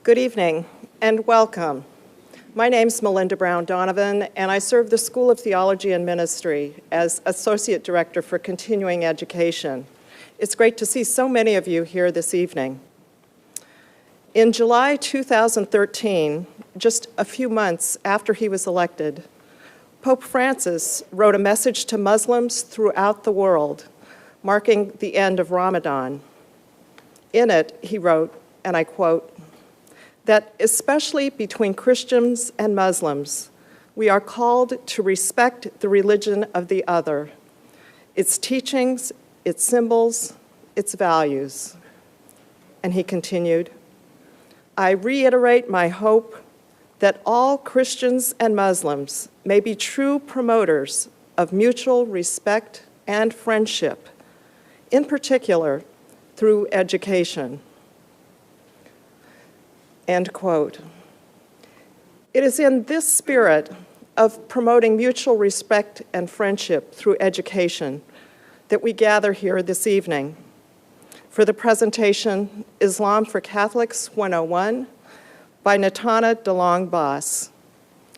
Good evening and welcome. My name's Melinda Brown Donovan, and I serve the School of Theology and Ministry as Associate Director for Continuing Education. It's great to see so many of you here this evening. In July 2013, just a few months after he was elected, Pope Francis wrote a message to Muslims throughout the world, marking the end of Ramadan. In it, he wrote, and I quote, that especially between Christians and Muslims, we are called to respect the religion of the other, its teachings, its symbols, its values. And he continued, I reiterate my hope that all Christians and Muslims may be true promoters of mutual respect and friendship, in particular through education. End quote. It is in this spirit of promoting mutual respect and friendship through education that we gather here this evening for the presentation Islam for Catholics 101 by Natana DeLong Bas.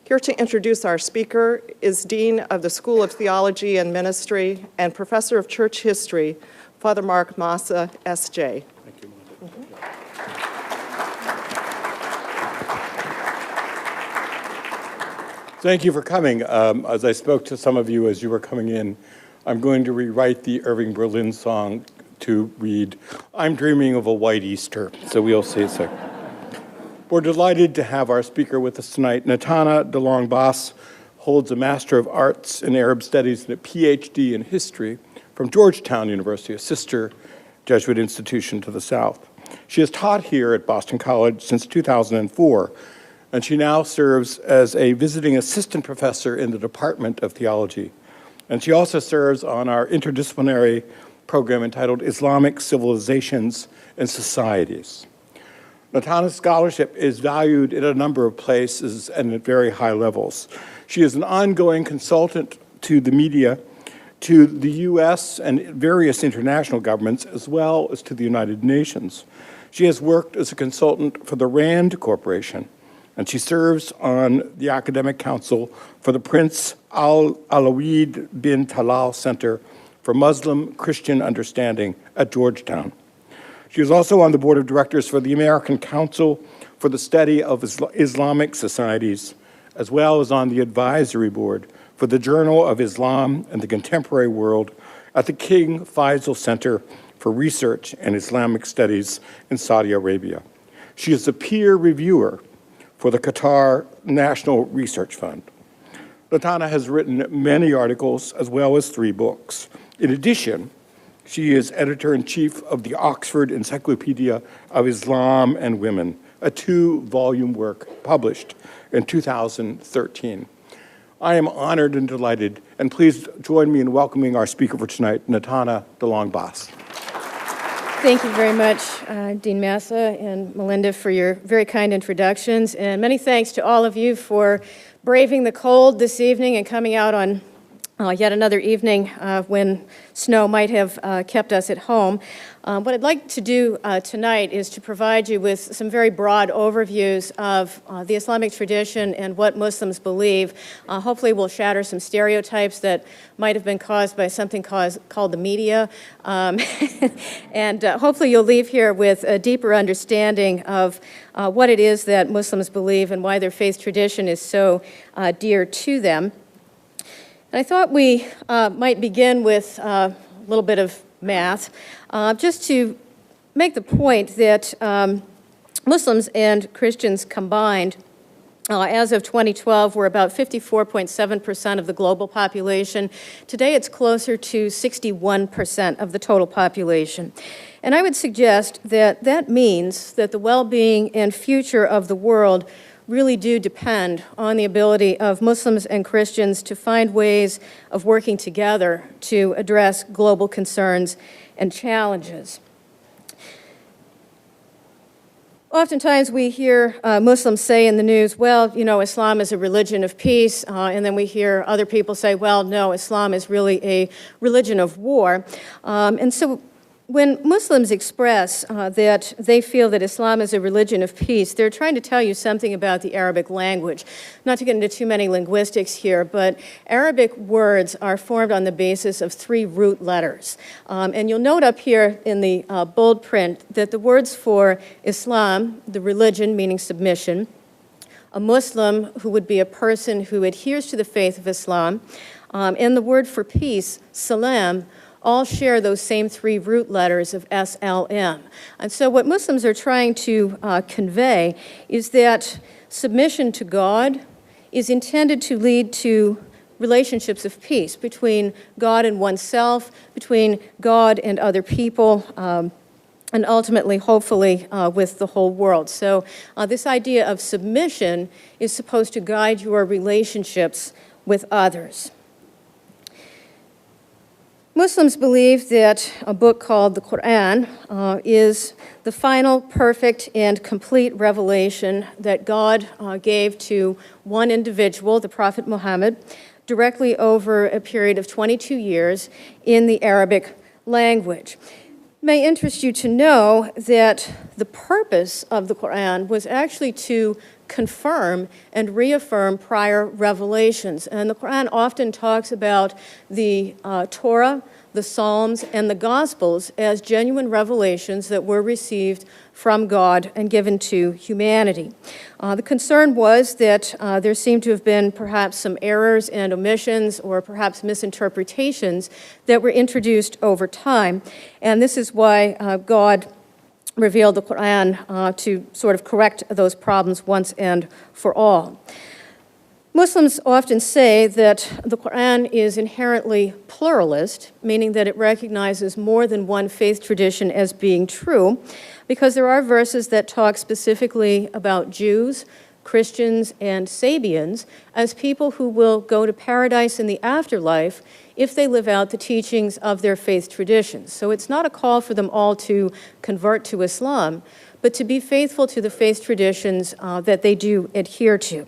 Here to introduce our speaker is Dean of the School of Theology and Ministry and Professor of Church History, Father Mark Massa, S.J. Thank you, Melinda. Thank you for coming. As I spoke to some of you as you were coming in, I'm going to rewrite the Irving Berlin song to read, I'm dreaming of a white Easter. So we'll see. So we're delighted to have our speaker with us tonight. Natana DeLong Bas holds a Master of Arts in Arab Studies and a PhD in History from Georgetown University, a sister Jesuit institution to the south. She has taught here at Boston College since 2004, and she now serves as a visiting assistant professor in the Department of Theology. And she also serves on our interdisciplinary program entitled Islamic Civilizations and Societies. Natana's scholarship is valued in a number of places and at very high levels. She is an ongoing consultant to the media, to the U.S. and various international governments, as well as to the United Nations. She has worked as a consultant for the RAND Corporation, and she serves on the Academic Council for the Prince Al-Alawid bin Talal Center for Muslim-Christian Understanding at Georgetown. She is also on the board of directors for the American Council for the Study of Islamic Societies, as well as on the advisory board for the Journal of Islam and the Contemporary World at the King Faisal Center for Research and Islamic Studies in Saudi Arabia. She is a peer reviewer for the Qatar National Research Fund. Natana has written many articles as well as 3 books. In addition, she is editor-in-chief of the Oxford Encyclopedia of Islam and Women, a 2-volume work published in 2013. I am honored and delighted, and please join me in welcoming our speaker for tonight, Natana DeLong Bas. Thank you very much, Dean Massa and Melinda, for your very kind introductions, and many thanks to all of you for braving the cold this evening and coming out on yet another evening when snow might have kept us at home. What I'd like to do tonight is to provide you with some very broad overviews of the Islamic tradition and what Muslims believe. Hopefully we'll shatter some stereotypes that might have been caused by something called the media. And hopefully you'll leave here with a deeper understanding of what it is that Muslims believe and why their faith tradition is so dear to them. And I thought we might begin with a little bit of math, just to make the point that Muslims and Christians combined, as of 2012, were about 54.7% of the global population. Today, it's closer to 61% of the total population. And I would suggest that that means that the well-being and future of the world really do depend on the ability of Muslims and Christians to find ways of working together to address global concerns and challenges. Oftentimes we hear Muslims say in the news, well, you know, Islam is a religion of peace, and then we hear other people say, well, no, Islam is really a religion of war. And so When Muslims express that they feel that Islam is a religion of peace, they're trying to tell you something about the Arabic language. Not to get into too many linguistics here, but Arabic words are formed on the basis of 3 root letters. And you'll note up here in the bold print that the words for Islam, the religion meaning submission, a Muslim who would be a person who adheres to the faith of Islam, and the word for peace, salam, all share those same 3 root letters of SLM. And so what Muslims are trying to convey is that submission to God is intended to lead to relationships of peace between God and oneself, between God and other people, and ultimately, hopefully, with the whole world. So this idea of submission is supposed to guide your relationships with others. Muslims believe that a book called the Quran is the final, perfect, and complete revelation that God gave to one individual, the Prophet Muhammad, directly over a period of 22 years in the Arabic language. It may interest you to know that the purpose of the Quran was actually to confirm and reaffirm prior revelations. And the Quran often talks about the Torah, the Psalms, and the Gospels as genuine revelations that were received from God and given to humanity. The concern was that there seemed to have been perhaps some errors and omissions or perhaps misinterpretations that were introduced over time. And this is why God revealed the Quran to sort of correct those problems once and for all. Muslims often say that the Quran is inherently pluralist, meaning that it recognizes more than one faith tradition as being true, because there are verses that talk specifically about Jews, Christians, and Sabians as people who will go to paradise in the afterlife if they live out the teachings of their faith traditions. So it's not a call for them all to convert to Islam, but to be faithful to the faith traditions that they do adhere to.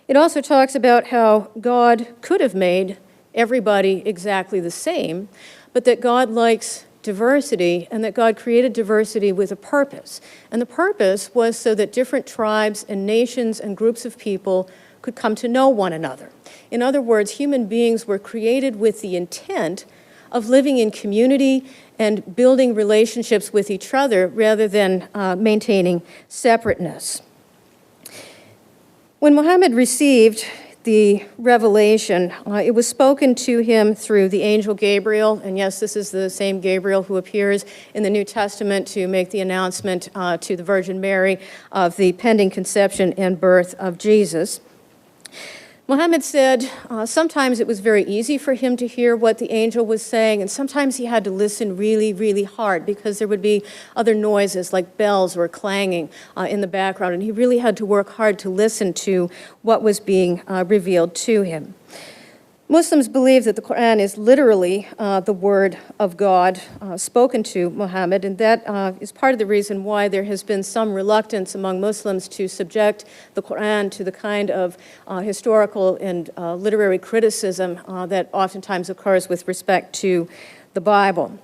It also talks about how God could have made everybody exactly the same, but that God likes diversity and that God created diversity with a purpose. And the purpose was so that different tribes and nations and groups of people could come to know one another. In other words, human beings were created with the intent of living in community and building relationships with each other rather than maintaining separateness. When Muhammad received the revelation, it was spoken to him through the angel Gabriel, and yes, this is the same Gabriel who appears in the New Testament to make the announcement to the Virgin Mary of the pending conception and birth of Jesus. Muhammad said sometimes it was very easy for him to hear what the angel was saying, and sometimes he had to listen really, really hard because there would be other noises like bells or clanging in the background, and he really had to work hard to listen to what was being revealed to him. Muslims believe that the Quran is literally the word of God spoken to Muhammad, and that is part of the reason why there has been some reluctance among Muslims to subject the Quran to the kind of historical and literary criticism that oftentimes occurs with respect to the Bible.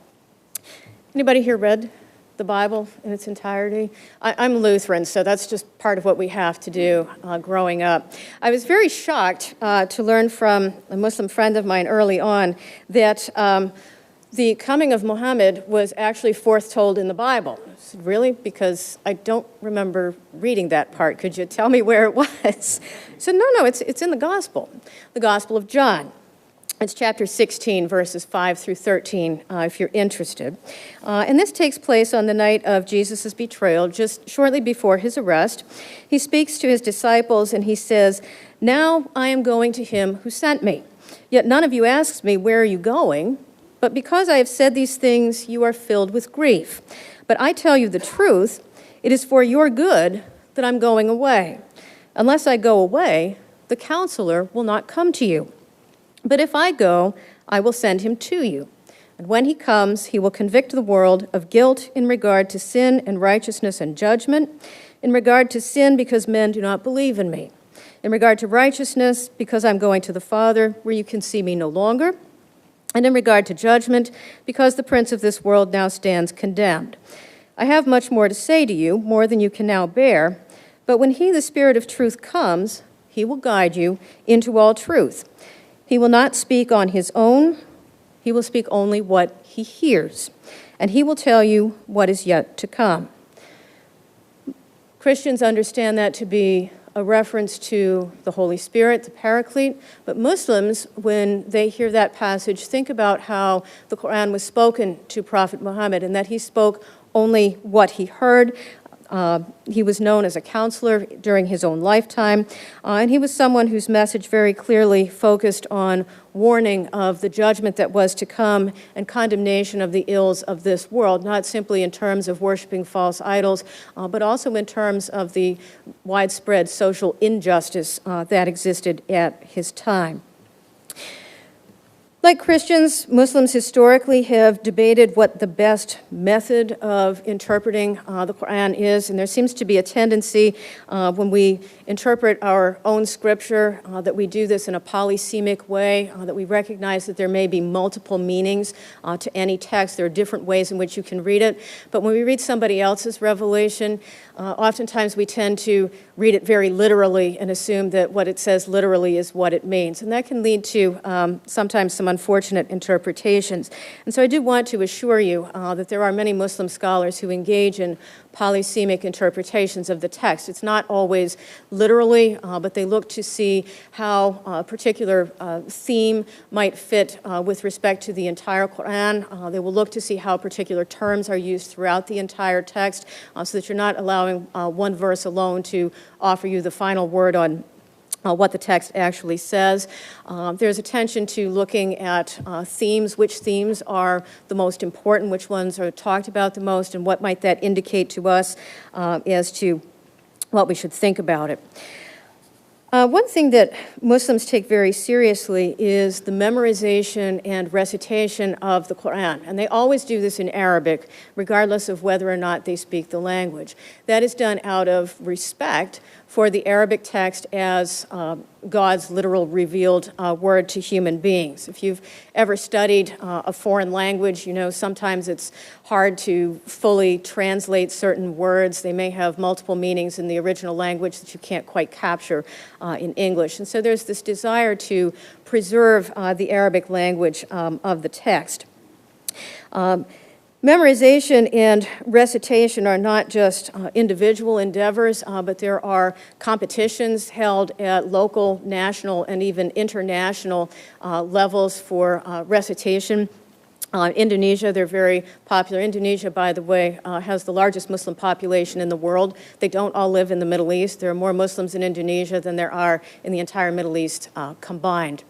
Anybody here read the Bible in its entirety? I'm Lutheran, so that's just part of what we have to do growing up. I was very shocked to learn from a Muslim friend of mine early on that the coming of Muhammad was actually foretold in the Bible. I said, really? Because I don't remember reading that part. Could you tell me where it was? I said, no, it's in the Gospel of John. It's chapter 16, verses 5 through 13, if you're interested. And this takes place on the night of Jesus' betrayal, just shortly before his arrest. He speaks to his disciples and he says, "Now I am going to him who sent me. Yet none of you asks me, 'Where are you going?' But because I have said these things, you are filled with grief. But I tell you the truth, it is for your good that I'm going away. Unless I go away, the counselor will not come to you. But if I go, I will send him to you. And when he comes, he will convict the world of guilt in regard to sin and righteousness and judgment. In regard to sin, because men do not believe in me. In regard to righteousness, because I'm going to the Father, where you can see me no longer. And in regard to judgment, because the prince of this world now stands condemned. I have much more to say to you, more than you can now bear, but when he, the Spirit of truth, comes, he will guide you into all truth. He will not speak on his own, he will speak only what he hears, and he will tell you what is yet to come. Christians understand that to be a reference to the Holy Spirit, the Paraclete, but Muslims, when they hear that passage, think about how the Quran was spoken to Prophet Muhammad and that he spoke only what he heard. He was known as a counselor during his own lifetime, and he was someone whose message very clearly focused on warning of the judgment that was to come and condemnation of the ills of this world, not simply in terms of worshiping false idols, but also in terms of the widespread social injustice that existed at his time. Like Christians, Muslims historically have debated what the best method of interpreting the Quran is, and there seems to be a tendency when we interpret our own scripture that we do this in a polysemic way, that we recognize that there may be multiple meanings to any text. There are different ways in which you can read it, but when we read somebody else's revelation, oftentimes we tend to read it very literally and assume that what it says literally is what it means, and that can lead to sometimes some unfortunate interpretations. And so I do want to assure you that there are many Muslim scholars who engage in polysemic interpretations of the text. It's not always literally, but they look to see how a particular theme might fit with respect to the entire Quran. They will look to see how particular terms are used throughout the entire text so that you're not allowing one verse alone to offer you the final word on what the text actually says. There's attention to looking at themes, which themes are the most important, which ones are talked about the most, and what might that indicate to us as to what we should think about it. One thing that Muslims take very seriously is the memorization and recitation of the Quran, and they always do this in Arabic, regardless of whether or not they speak the language. That is done out of respect for the Arabic text as God's literal revealed word to human beings. If you've ever studied a foreign language, you know sometimes it's hard to fully translate certain words. They may have multiple meanings in the original language that you can't quite capture in English. And so there's this desire to preserve the Arabic language of the text. Memorization and recitation are not just individual endeavors, but there are competitions held at local, national, and even international levels for recitation. Indonesia, they're very popular. Indonesia, by the way, has the largest Muslim population in the world. They don't all live in the Middle East. There are more Muslims in Indonesia than there are in the entire Middle East combined.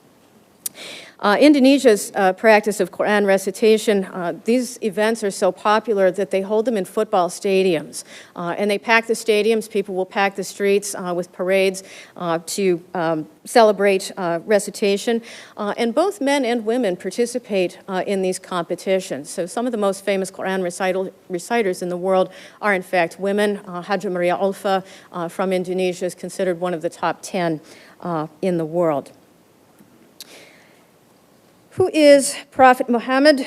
Indonesia's practice of Quran recitation, these events are so popular that they hold them in football stadiums. And they pack the stadiums. People will pack the streets with parades to celebrate recitation. And both men and women participate in these competitions. So some of the most famous Quran reciters in the world are, in fact, women. Haja Maria Olfa from Indonesia is considered one of the top 10 in the world. Who is Prophet Muhammad?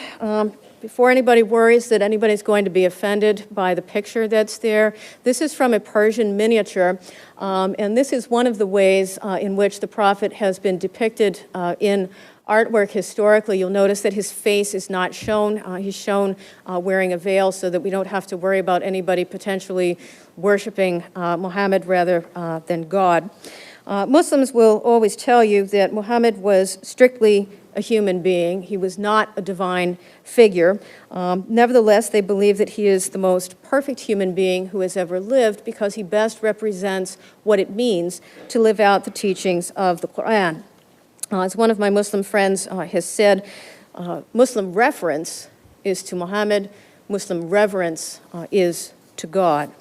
Before anybody worries that anybody's going to be offended by the picture that's there, this is from a Persian miniature, and this is one of the ways in which the Prophet has been depicted in artwork historically. You'll notice that his face is not shown. He's shown wearing a veil so that we don't have to worry about anybody potentially worshiping Muhammad rather than God. Muslims will always tell you that Muhammad was strictly a human being. He was not a divine figure. Nevertheless, they believe that he is the most perfect human being who has ever lived because he best represents what it means to live out the teachings of the Quran. As one of my Muslim friends has said, Muslim reference is to Muhammad, Muslim reverence is to God.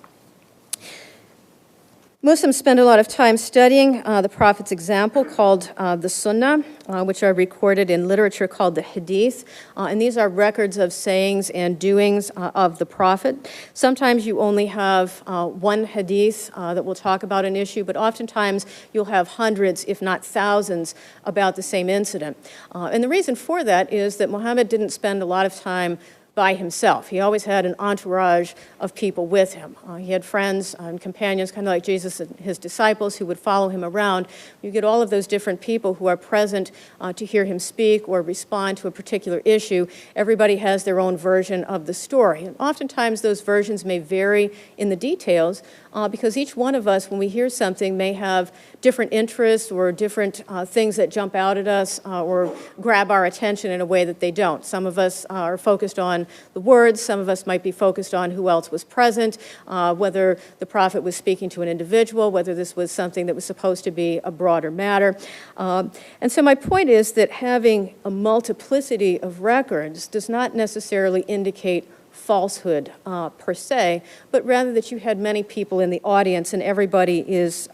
Muslims spend a lot of time studying the Prophet's example called the Sunnah, which are recorded in literature called the Hadith. And these are records of sayings and doings of the Prophet. Sometimes you only have one Hadith that will talk about an issue, but oftentimes you'll have hundreds, if not thousands, about the same incident. And the reason for that is that Muhammad didn't spend a lot of time by himself. He always had an entourage of people with him. He had friends and companions, kind of like Jesus and his disciples, who would follow him around. You get all of those different people who are present to hear him speak or respond to a particular issue. Everybody has their own version of the story. And oftentimes those versions may vary in the details because each one of us, when we hear something, may have different interests or different things that jump out at us or grab our attention in a way that they don't. Some of us are focused on the words, some of us might be focused on who else was present, whether the Prophet was speaking to an individual, whether this was something that was supposed to be a broader matter. And so my point is that having a multiplicity of records does not necessarily indicate falsehood per se, but rather that you had many people in the audience and everybody is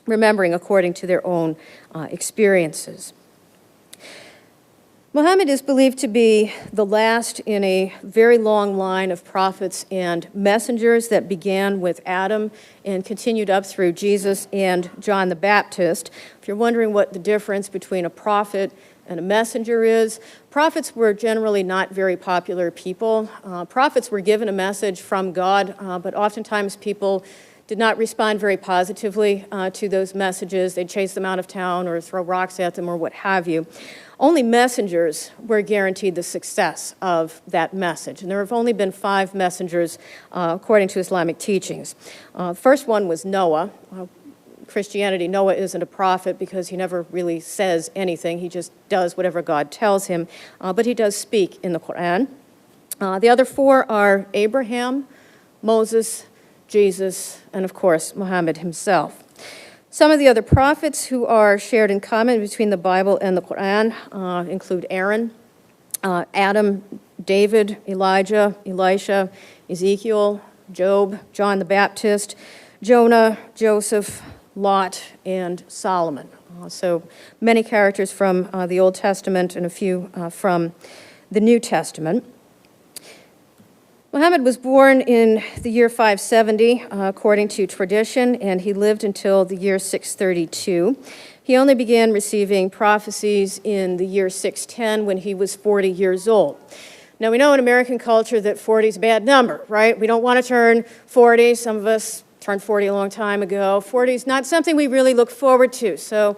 remembering according to their own experiences. Muhammad is believed to be the last in a very long line of prophets and messengers that began with Adam and continued up through Jesus and John the Baptist. If you're wondering what the difference between a prophet and a messenger is, prophets were generally not very popular people. Prophets were given a message from God, but oftentimes people did not respond very positively to those messages. They'd chase them out of town or throw rocks at them or what have you. Only messengers were guaranteed the success of that message. And there have only been 5 messengers according to Islamic teachings. The first one was Noah. Christianity, Noah isn't a prophet because he never really says anything. He just does whatever God tells him. But he does speak in the Quran. The other 4 are Abraham, Moses, Jesus, and of course, Muhammad himself. Some of the other prophets who are shared in common between the Bible and the Quran include Aaron, Adam, David, Elijah, Elisha, Ezekiel, Job, John the Baptist, Jonah, Joseph, Lot, and Solomon. So many characters from the Old Testament and a few from the New Testament. Muhammad was born in the year 570, according to tradition, and he lived until the year 632. He only began receiving prophecies in the year 610 when he was 40 years old. Now, we know in American culture that 40 is a bad number, right? We don't want to turn 40. Some of us turned 40 a long time ago. 40 is not something we really look forward to. So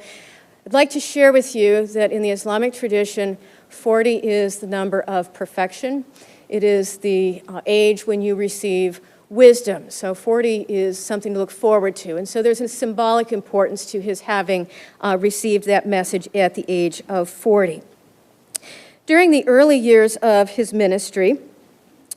I'd like to share with you that in the Islamic tradition, 40 is the number of perfection. It is the age when you receive wisdom. So 40 is something to look forward to. And so there's a symbolic importance to his having received that message at the age of 40. During the early years of his ministry,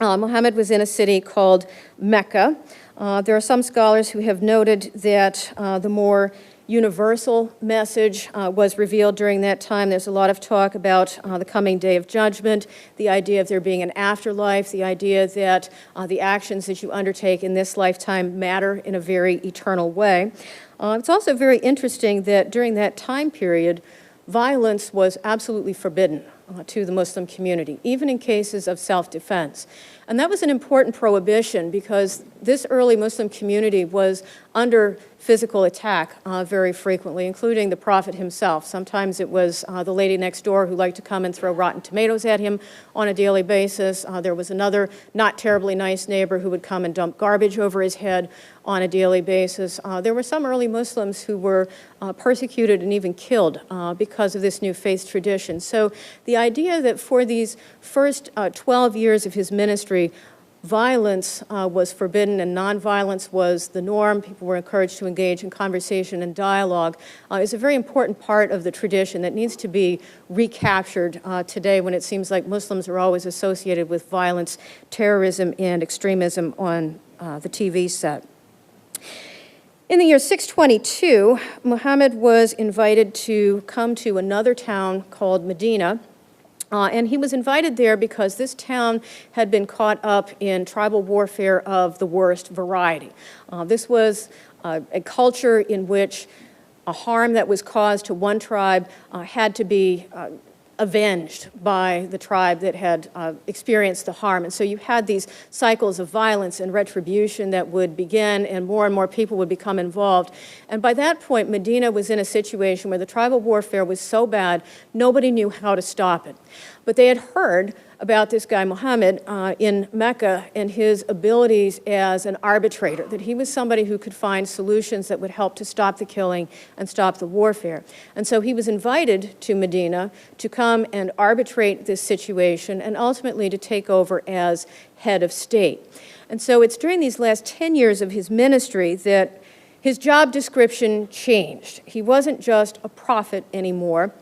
Muhammad was in a city called Mecca. There are some scholars who have noted that the more universal message was revealed during that time. There's a lot of talk about the coming day of judgment, the idea of there being an afterlife, the idea that the actions that you undertake in this lifetime matter in a very eternal way. It's also very interesting that during that time period, violence was absolutely forbidden to the Muslim community, even in cases of self-defense. And that was an important prohibition because this early Muslim community was under physical attack very frequently, including the Prophet himself. Sometimes it was the lady next door who liked to come and throw rotten tomatoes at him on a daily basis. There was another not terribly nice neighbor who would come and dump garbage over his head on a daily basis. There were some early Muslims who were persecuted and even killed because of this new faith tradition. So the idea that for these first 12 years of his ministry, violence was forbidden and nonviolence was the norm. People were encouraged to engage in conversation and dialogue is a very important part of the tradition that needs to be recaptured today when it seems like Muslims are always associated with violence, terrorism, and extremism on the TV set. In the year 622, Muhammad was invited to come to another town called Medina. And he was invited there because this town had been caught up in tribal warfare of the worst variety. This was a culture in which a harm that was caused to one tribe had to be avenged by the tribe that had experienced the harm. And so you had these cycles of violence and retribution that would begin, and more people would become involved. And by that point, Medina was in a situation where the tribal warfare was so bad, nobody knew how to stop it. But they had heard about this guy Muhammad in Mecca and his abilities as an arbitrator, that he was somebody who could find solutions that would help to stop the killing and stop the warfare. And so he was invited to Medina to come and arbitrate this situation and ultimately to take over as head of state. And so it's during these last 10 years of his ministry that his job description changed. He wasn't just a prophet anymore.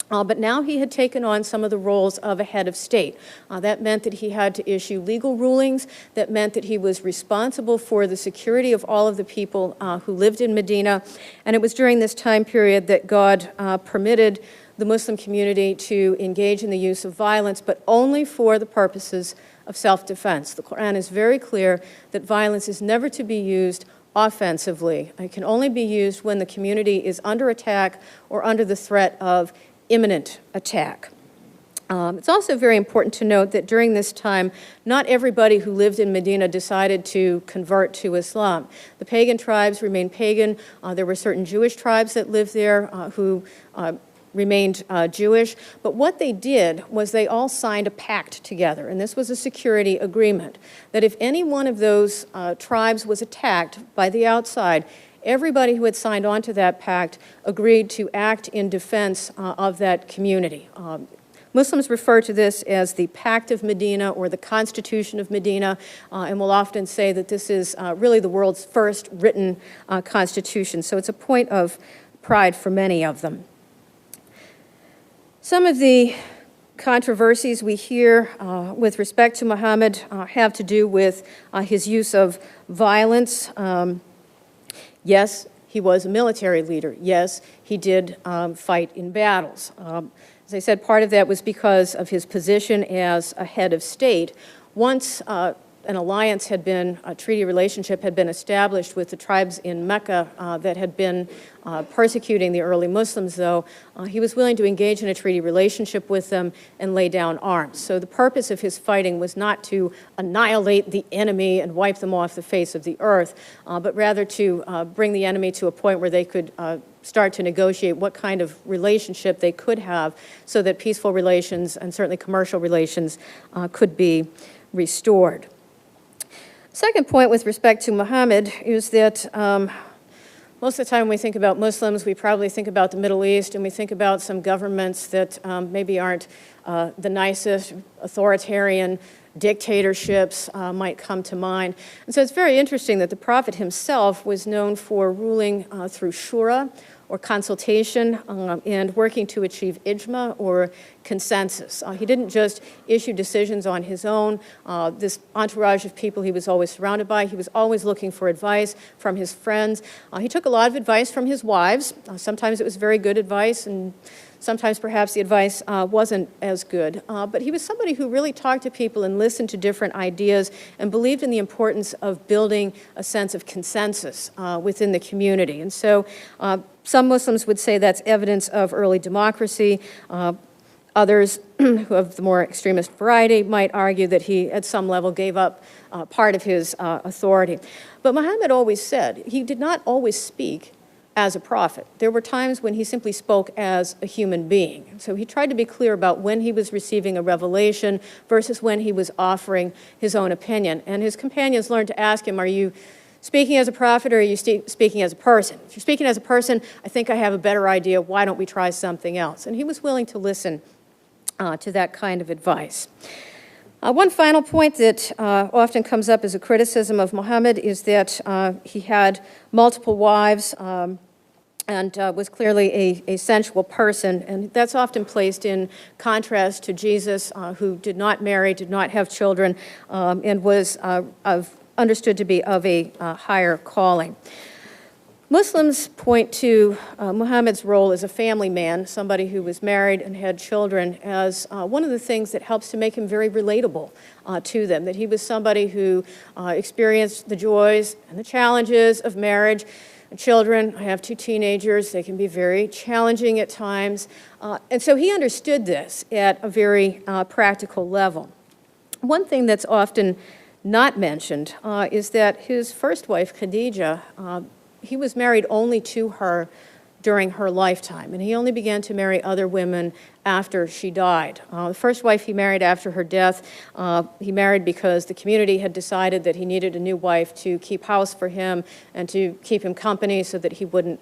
But now he had taken on some of the roles of a head of state. That meant that he had to issue legal rulings. That meant that he was responsible for the security of all of the people who lived in Medina. And it was during this time period that God permitted the Muslim community to engage in the use of violence, but only for the purposes of self-defense. The Quran is very clear that violence is never to be used offensively. It can only be used when the community is under attack or under the threat of imminent attack. It's also very important to note that during this time, not everybody who lived in Medina decided to convert to Islam. The pagan tribes remained pagan. There were certain Jewish tribes that lived there who remained Jewish. But what they did was they all signed a pact together, and this was a security agreement, that if any one of those tribes was attacked by the outside, everybody who had signed on to that pact agreed to act in defense of that community. Muslims refer to this as the Pact of Medina or the Constitution of Medina, and will often say that this is really the world's first written constitution. So it's a point of pride for many of them. Some of the controversies we hear with respect to Muhammad have to do with his use of violence. Yes, he was a military leader. Yes, he did fight in battles. As I said, part of that was because of his position as a head of state. Once an alliance had been, a treaty relationship had been established with the tribes in Mecca that had been persecuting the early Muslims, though, he was willing to engage in a treaty relationship with them and lay down arms. So the purpose of his fighting was not to annihilate the enemy and wipe them off the face of the earth, but rather to bring the enemy to a point where they could start to negotiate what kind of relationship they could have so that peaceful relations and certainly commercial relations could be restored. Second point with respect to Muhammad is that most of the time when we think about Muslims, we probably think about the Middle East, and we think about some governments that maybe aren't the nicest, authoritarian dictatorships might come to mind. And so it's very interesting that the Prophet himself was known for ruling through shura, or consultation, and working to achieve ijma, or consensus. He didn't just issue decisions on his own. This entourage of people he was always surrounded by, he was always looking for advice from his friends. He took a lot of advice from his wives. Sometimes it was very good advice, and sometimes perhaps the advice wasn't as good. But he was somebody who really talked to people and listened to different ideas and believed in the importance of building a sense of consensus within the community. And so some Muslims would say that's evidence of early democracy. Others, who of the more extremist variety, might argue that he, at some level, gave up part of his authority. But Muhammad always said he did not always speak as a prophet. There were times when he simply spoke as a human being. So he tried to be clear about when he was receiving a revelation versus when he was offering his own opinion. And his companions learned to ask him, are you speaking as a prophet or are you speaking as a person? If you're speaking as a person, I think I have a better idea. Why don't we try something else? And he was willing to listen to that kind of advice. One final point that often comes up as a criticism of Muhammad is that he had multiple wives and was clearly a sensual person. And that's often placed in contrast to Jesus, who did not marry, did not have children, and was understood to be of a higher calling. Muslims point to Muhammad's role as a family man, somebody who was married and had children, as one of the things that helps to make him very relatable to them, that he was somebody who experienced the joys and the challenges of marriage. Children, I have 2 teenagers, they can be very challenging at times, and so he understood this at a very practical level. One thing that's often not mentioned is that his first wife, Khadija, he was married only to her during her lifetime, and he only began to marry other women after she died. The first wife he married after her death, he married because the community had decided that he needed a new wife to keep house for him and to keep him company so that he wouldn't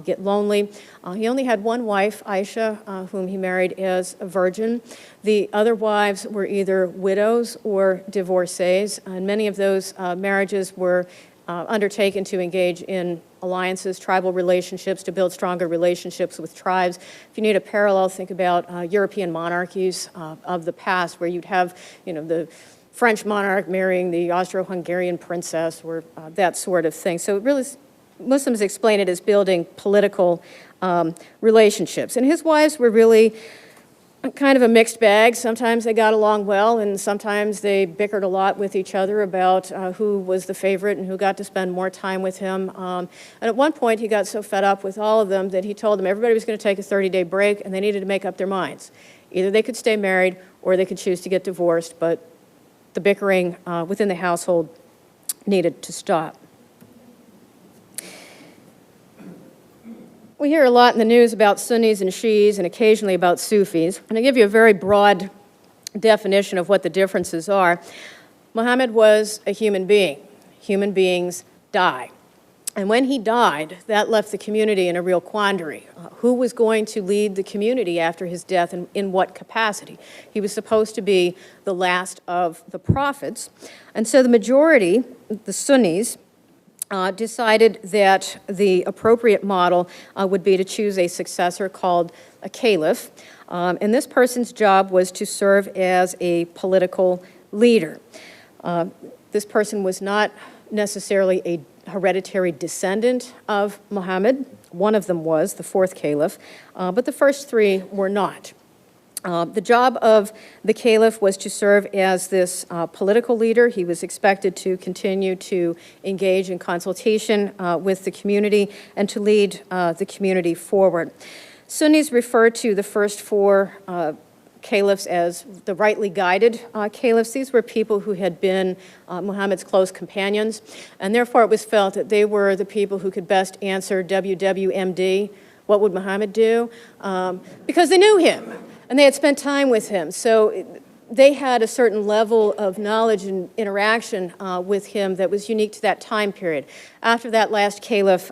get lonely. He only had one wife, Aisha, whom he married as a virgin. The other wives were either widows or divorcees, and many of those marriages were undertaken to engage in alliances, tribal relationships, to build stronger relationships with tribes. If you need a parallel, think about European monarchies of the past, where you'd have, the French monarch marrying the Austro-Hungarian princess, or that sort of thing. So really, Muslims explain it as building political relationships. And his wives were really kind of a mixed bag. Sometimes they got along well, and sometimes they bickered a lot with each other about who was the favorite and who got to spend more time with him. And at one point, he got so fed up with all of them that he told them everybody was going to take a 30-day break, and they needed to make up their minds. Either they could stay married or they could choose to get divorced, but the bickering within the household needed to stop. We hear a lot in the news about Sunnis and Shiis and occasionally about Sufis. And I'll give you a very broad definition of what the differences are. Muhammad was a human being. Human beings die. And when he died, that left the community in a real quandary. Who was going to lead the community after his death, and in what capacity? He was supposed to be the last of the prophets. And so the majority, the Sunnis, decided that the appropriate model would be to choose a successor called a caliph. And this person's job was to serve as a political leader. This person was not necessarily a hereditary descendant of Muhammad. One of them was, the 4th caliph, but the first 3 were not. The job of the caliph was to serve as this political leader. He was expected to continue to engage in consultation with the community and to lead the community forward. Sunnis refer to the first 4 caliphs as the rightly guided caliphs. These were people who had been Muhammad's close companions, and therefore it was felt that they were the people who could best answer WWMD, what would Muhammad do, because they knew him. And they had spent time with him, so they had a certain level of knowledge and interaction with him that was unique to that time period. After that last caliph,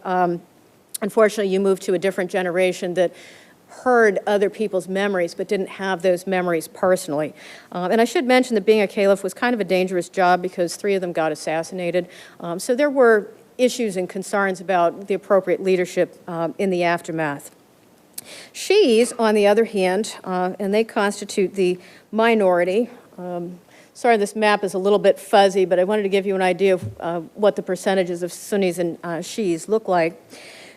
unfortunately, you moved to a different generation that heard other people's memories but didn't have those memories personally. And I should mention that being a caliph was kind of a dangerous job because 3 of them got assassinated. So there were issues and concerns about the appropriate leadership in the aftermath. Shiis, on the other hand, and they constitute the minority. Sorry, this map is a little bit fuzzy, but I wanted to give you an idea of what the percentages of Sunnis and Shiis look like.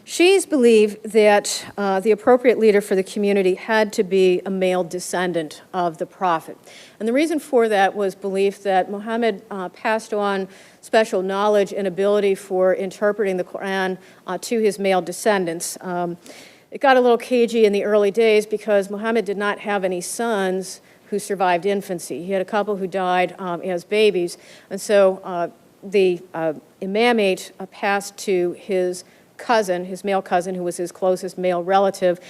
Shiis believe that the appropriate leader for the community had to be a male descendant of the prophet. And the reason for that was belief that Muhammad passed on special knowledge and ability for interpreting the Quran to his male descendants. It got a little cagey in the early days because Muhammad did not have any sons who survived infancy. He had a couple who died as babies, and so the imamate passed to his cousin, his male cousin, who was his closest male relative,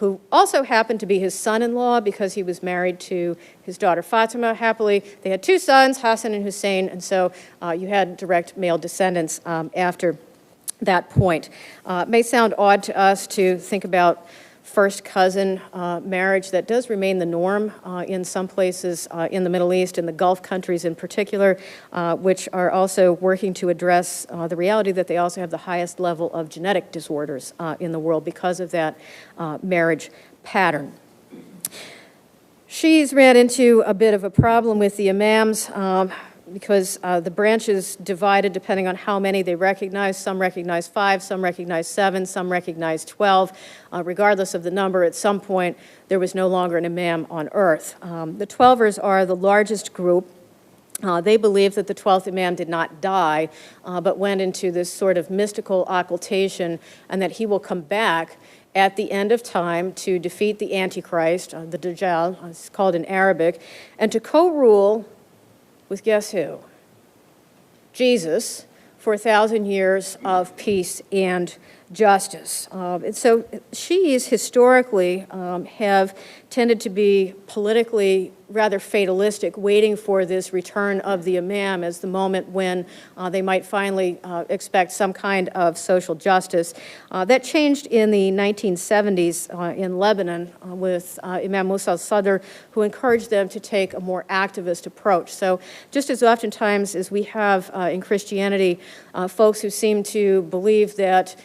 who also happened to be his son-in-law because he was married to his daughter Fatima. Happily, they had 2 sons, Hassan and Hussein, and so you had direct male descendants after that point. It may sound odd to us to think about first cousin marriage. That does remain the norm in some places in the Middle East, in the Gulf countries in particular, which are also working to address the reality that they also have the highest level of genetic disorders in the world because of that marriage pattern. Shiis ran into a bit of a problem with the imams. because the branches divided depending on how many they recognize. Some recognize 5, some recognize 7, some recognize 12. Regardless of the number, at some point, there was no longer an imam on earth. The Twelvers are the largest group. They believe that the 12th imam did not die, but went into this sort of mystical occultation, and that he will come back at the end of time to defeat the Antichrist, the Dajjal, it's called in Arabic, and to co-rule with guess who? Jesus, for 1,000 years of peace and justice. And so Shi'is historically have tended to be politically rather fatalistic, waiting for this return of the imam as the moment when they might finally expect some kind of social justice. That changed in the 1970s in Lebanon with Imam Musa al-Sadr, who encouraged them to take a more activist approach. So just as oftentimes as we have in Christianity folks who seem to believe that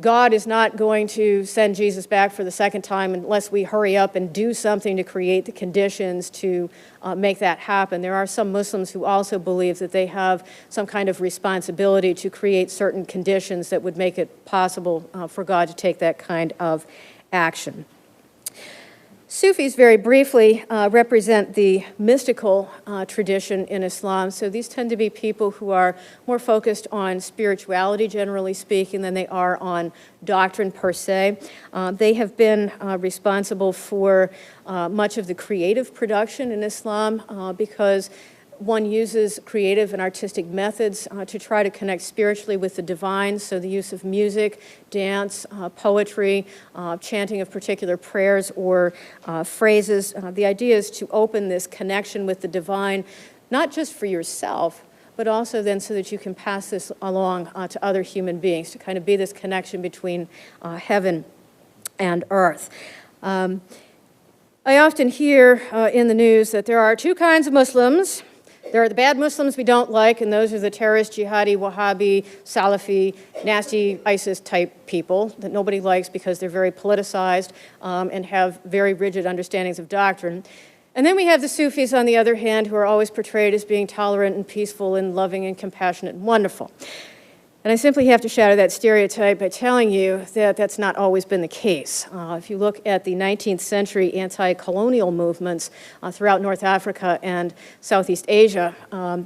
God is not going to send Jesus back for the second time unless we hurry up and do something to create the conditions to make that happen. There are some Muslims who also believe that they have some kind of responsibility to create certain conditions that would make it possible for God to take that kind of action. Sufis, very briefly, represent the mystical tradition in Islam. So these tend to be people who are more focused on spirituality, generally speaking, than they are on doctrine per se. They have been responsible for much of the creative production in Islam because one uses creative and artistic methods to try to connect spiritually with the divine, so the use of music, dance, poetry, chanting of particular prayers or phrases. The idea is to open this connection with the divine, not just for yourself, but also then so that you can pass this along to other human beings, to kind of be this connection between heaven and earth. I often hear in the news that there are two kinds of Muslims. There are the bad Muslims we don't like, and those are the terrorist, jihadi, Wahhabi, Salafi, nasty ISIS-type people that nobody likes because they're very politicized and have very rigid understandings of doctrine. And then we have the Sufis, on the other hand, who are always portrayed as being tolerant and peaceful and loving and compassionate and wonderful. And I simply have to shatter that stereotype by telling you that that's not always been the case. If you look at the 19th century anti-colonial movements throughout North Africa and Southeast Asia,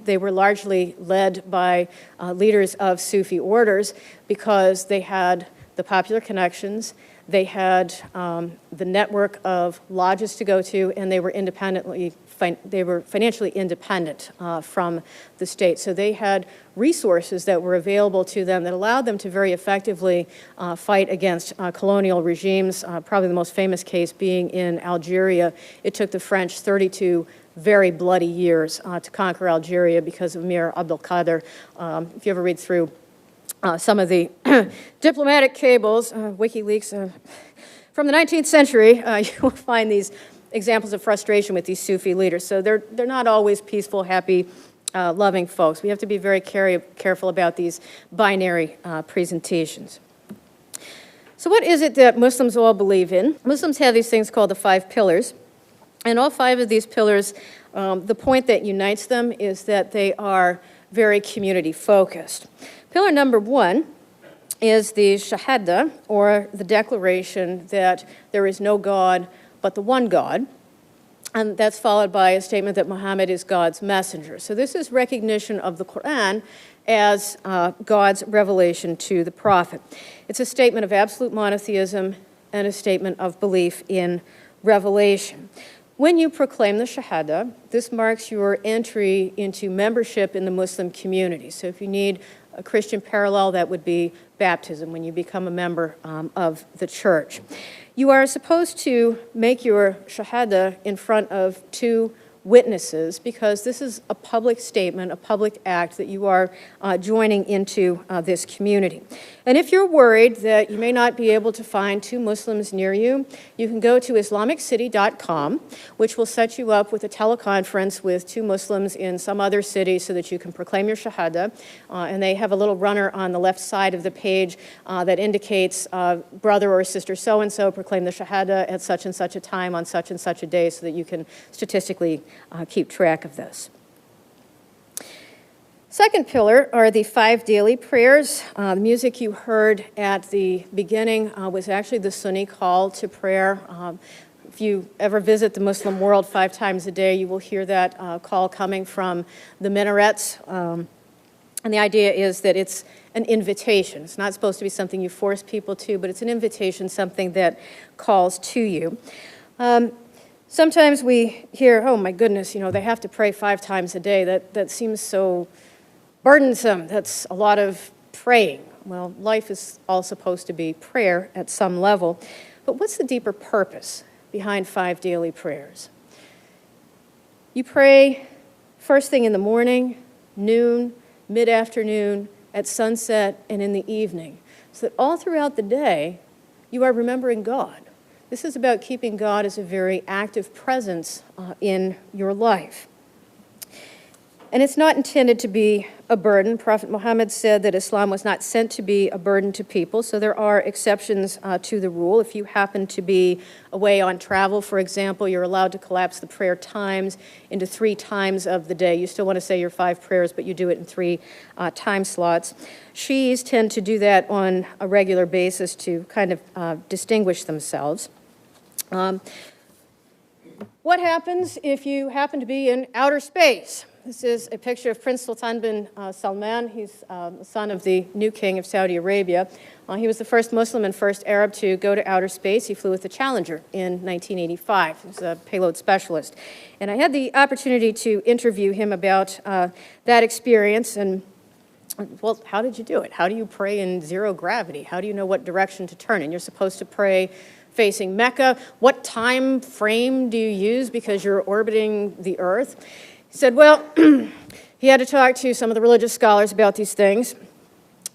they were largely led by leaders of Sufi orders because they had the popular connections, they had the network of lodges to go to, and they were financially independent from the state. So they had resources that were available to them that allowed them to very effectively fight against colonial regimes, probably the most famous case being in Algeria. It took the French 32 very bloody years to conquer Algeria because of Mir Abdel Qadir. If you ever read through some of the diplomatic cables, WikiLeaks, from the 19th century, you will find these examples of frustration with these Sufi leaders. So they're not always peaceful, happy, loving folks. We have to be very careful about these binary presentations. So what is it that Muslims all believe in? Muslims have these things called the 5 pillars. And all 5 of these pillars, the point that unites them is that they are very community-focused. Pillar number 1 is the Shahada, or the declaration that there is no God but the one God. And that's followed by a statement that Muhammad is God's messenger. So this is recognition of the Quran as God's revelation to the prophet. It's a statement of absolute monotheism and a statement of belief in revelation. When you proclaim the Shahada, this marks your entry into membership in the Muslim community. So if you need a Christian parallel, that would be baptism, when you become a member of the church. You are supposed to make your Shahada in front of 2 witnesses because this is a public statement, a public act that you are joining into this community. And if you're worried that you may not be able to find 2 Muslims near you, you can go to IslamicCity.com, which will set you up with a teleconference with 2 Muslims in some other city so that you can proclaim your Shahada. And they have a little runner on the left side of the page that indicates brother or sister so-and-so proclaim the Shahada at such and such a time on such and such a day so that you can statistically keep track of this. Second pillar are the 5 daily prayers. The music you heard at the beginning was actually the Sunni call to prayer. If you ever visit the Muslim world 5 times a day, you will hear that call coming from the minarets. And the idea is that it's an invitation. It's not supposed to be something you force people to, but it's an invitation, something that calls to you. Sometimes we hear, oh my goodness, they have to pray 5 times a day. That seems so burdensome. That's a lot of praying. Well, life is all supposed to be prayer at some level. But what's the deeper purpose behind 5 daily prayers? You pray first thing in the morning, noon, mid-afternoon, at sunset, and in the evening, so that all throughout the day, you are remembering God. This is about keeping God as a very active presence in your life. And it's not intended to be a burden. Prophet Muhammad said that Islam was not sent to be a burden to people, so there are exceptions to the rule. If you happen to be away on travel, for example, you're allowed to collapse the prayer times into 3 times of the day. You still want to say your 5 prayers, but you do it in 3 time slots. Shiis tend to do that on a regular basis to kind of distinguish themselves. What happens if you happen to be in outer space? This is a picture of Prince Sultan bin Salman. He's the son of the new king of Saudi Arabia. He was the first Muslim and first Arab to go to outer space. He flew with the Challenger in 1985. He was a payload specialist. And I had the opportunity to interview him about that experience. And, well, how did you do it? How do you pray in 0 gravity? How do you know what direction to turn in? You're supposed to pray facing Mecca. What time frame do you use because you're orbiting the Earth? He said, well, he had to talk to some of the religious scholars about these things,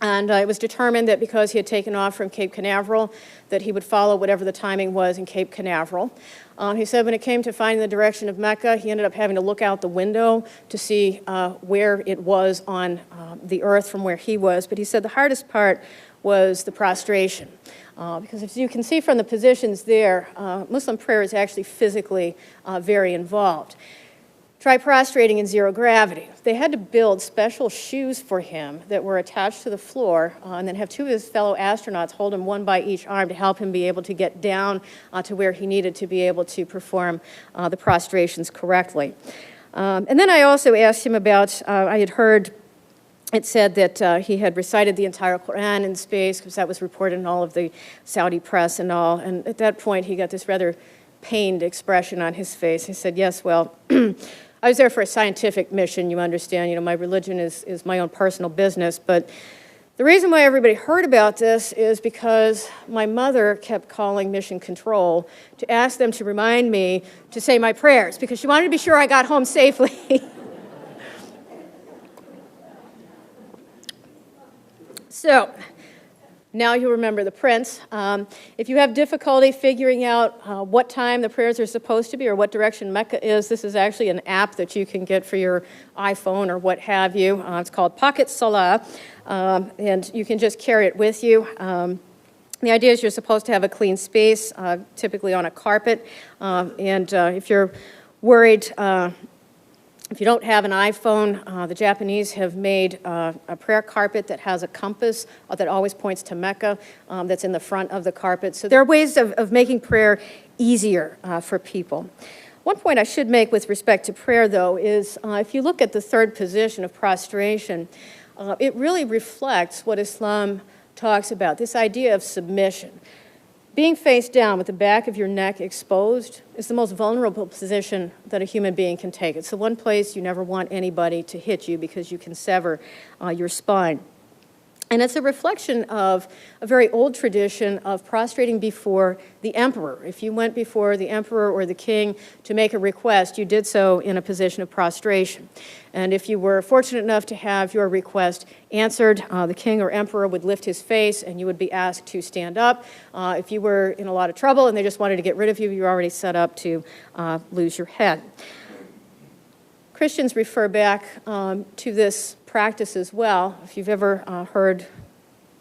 and it was determined that because he had taken off from Cape Canaveral, that he would follow whatever the timing was in Cape Canaveral. He said when it came to finding the direction of Mecca, he ended up having to look out the window to see where it was on the earth from where he was, but he said the hardest part was the prostration. Because as you can see from the positions there, Muslim prayer is actually physically very involved. Try prostrating in 0 gravity. They had to build special shoes for him that were attached to the floor and then have 2 of his fellow astronauts hold him 1 by each arm to help him be able to get down to where he needed to be able to perform the prostrations correctly. And then I also asked him about, I had heard it said that he had recited the entire Quran in space because that was reported in all of the Saudi press and all. And at that point, he got this rather pained expression on his face. He said, yes, well, I was there for a scientific mission, you understand. My religion is my own personal business. But the reason why everybody heard about this is because my mother kept calling Mission Control to ask them to remind me to say my prayers because she wanted to be sure I got home safely. So, now you remember the prince. If you have difficulty figuring out what time the prayers are supposed to be or what direction Mecca is, this is actually an app that you can get for your iPhone or what have you. It's called Pocket Salah, and you can just carry it with you. The idea is you're supposed to have a clean space, typically on a carpet, and if you're worried, if you don't have an iPhone, the Japanese have made a prayer carpet that has a compass that always points to Mecca that's in the front of the carpet. So there are ways of making prayer easier for people. One point I should make with respect to prayer, though, is if you look at the 3rd position of prostration, it really reflects what Islam talks about, this idea of submission. Being face down with the back of your neck exposed is the most vulnerable position that a human being can take. It's the one place you never want anybody to hit you because you can sever your spine. And it's a reflection of a very old tradition of prostrating before the emperor. If you went before the emperor or the king to make a request, you did so in a position of prostration. And if you were fortunate enough to have your request answered, the king or emperor would lift his face and you would be asked to stand up. If you were in a lot of trouble and they just wanted to get rid of you, you were already set up to lose your head. Christians refer back to this practice as well. If you've ever heard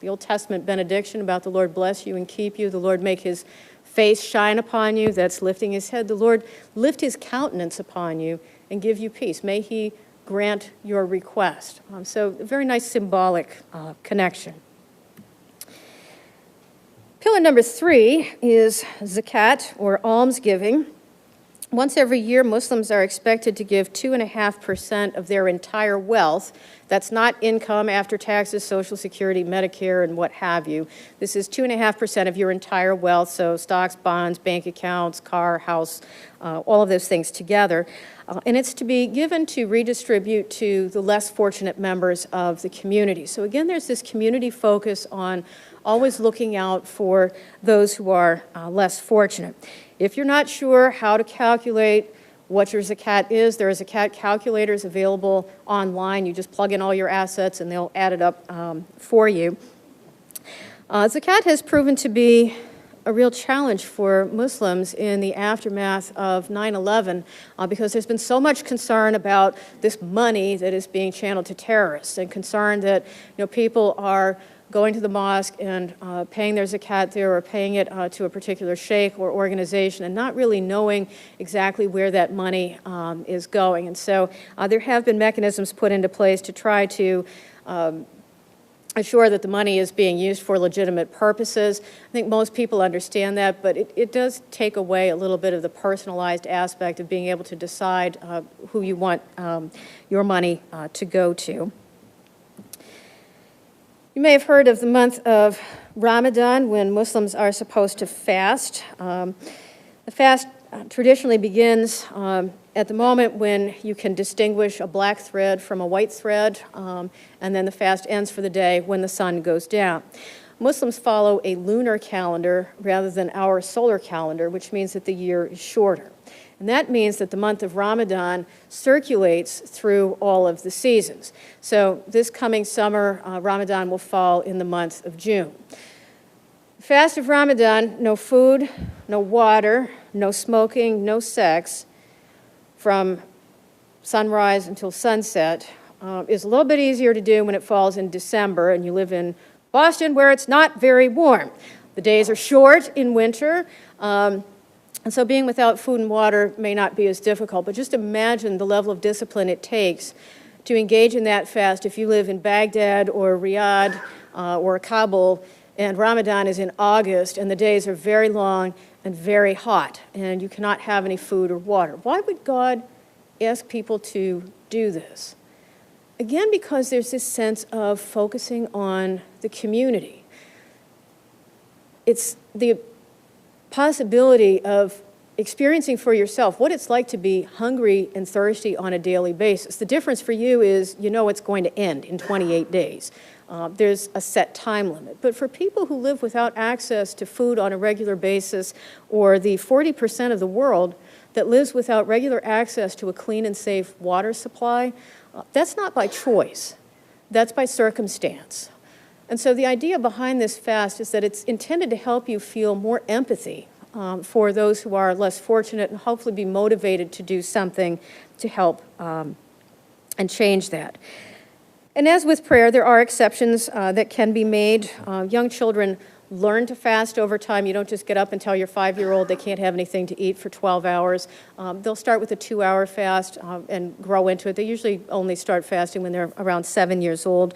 the Old Testament benediction about the Lord bless you and keep you, the Lord make his face shine upon you, that's lifting his head. The Lord lift his countenance upon you and give you peace. May he grant your request. So a very nice symbolic connection. Pillar number 3 is zakat, or almsgiving. Once every year, Muslims are expected to give 2.5% of their entire wealth. That's not income after taxes, Social Security, Medicare, and what have you. This is 2.5% of your entire wealth, so stocks, bonds, bank accounts, car, house, all of those things together. And it's to be given to redistribute to the less fortunate members of the community. So again, there's this community focus on always looking out for those who are less fortunate. If you're not sure how to calculate what your zakat is, there are zakat calculators available online. You just plug in all your assets and they'll add it up for you. Zakat has proven to be a real challenge for Muslims in the aftermath of 9/11 because there's been so much concern about this money that is being channeled to terrorists, and concern that people are going to the mosque and paying their zakat there, or paying it to a particular sheikh or organization, and not really knowing exactly where that money is going. And so there have been mechanisms put into place to try to assure that the money is being used for legitimate purposes. I think most people understand that, but it does take away a little bit of the personalized aspect of being able to decide who you want your money to go to. You may have heard of the month of Ramadan, when Muslims are supposed to fast. The fast traditionally begins at the moment when you can distinguish a black thread from a white thread, and then the fast ends for the day when the sun goes down. Muslims follow a lunar calendar rather than our solar calendar, which means that the year is shorter. And that means that the month of Ramadan circulates through all of the seasons. So this coming summer, Ramadan will fall in the month of June. Fast of Ramadan, no food, no water, no smoking, no sex, from sunrise until sunset, is a little bit easier to do when it falls in December and you live in Boston, where it's not very warm. The days are short in winter, and so being without food and water may not be as difficult, but just imagine the level of discipline it takes to engage in that fast if you live in Baghdad or Riyadh or Kabul, and Ramadan is in August, and the days are very long and very hot, and you cannot have any food or water. Why would God ask people to do this? Again, because there's this sense of focusing on the community. It's the possibility of experiencing for yourself what it's like to be hungry and thirsty on a daily basis. The difference for you is it's going to end in 28 days. There's a set time limit. But for people who live without access to food on a regular basis, or the 40% of the world that lives without regular access to a clean and safe water supply, that's not by choice. That's by circumstance. And so the idea behind this fast is that it's intended to help you feel more empathy for those who are less fortunate, and hopefully be motivated to do something to help and change that. And as with prayer, there are exceptions that can be made. Young children learn to fast over time. You don't just get up and tell your 5-year-old they can't have anything to eat for 12 hours. They'll start with a 2-hour fast and grow into it. They usually only start fasting when they're around 7 years old.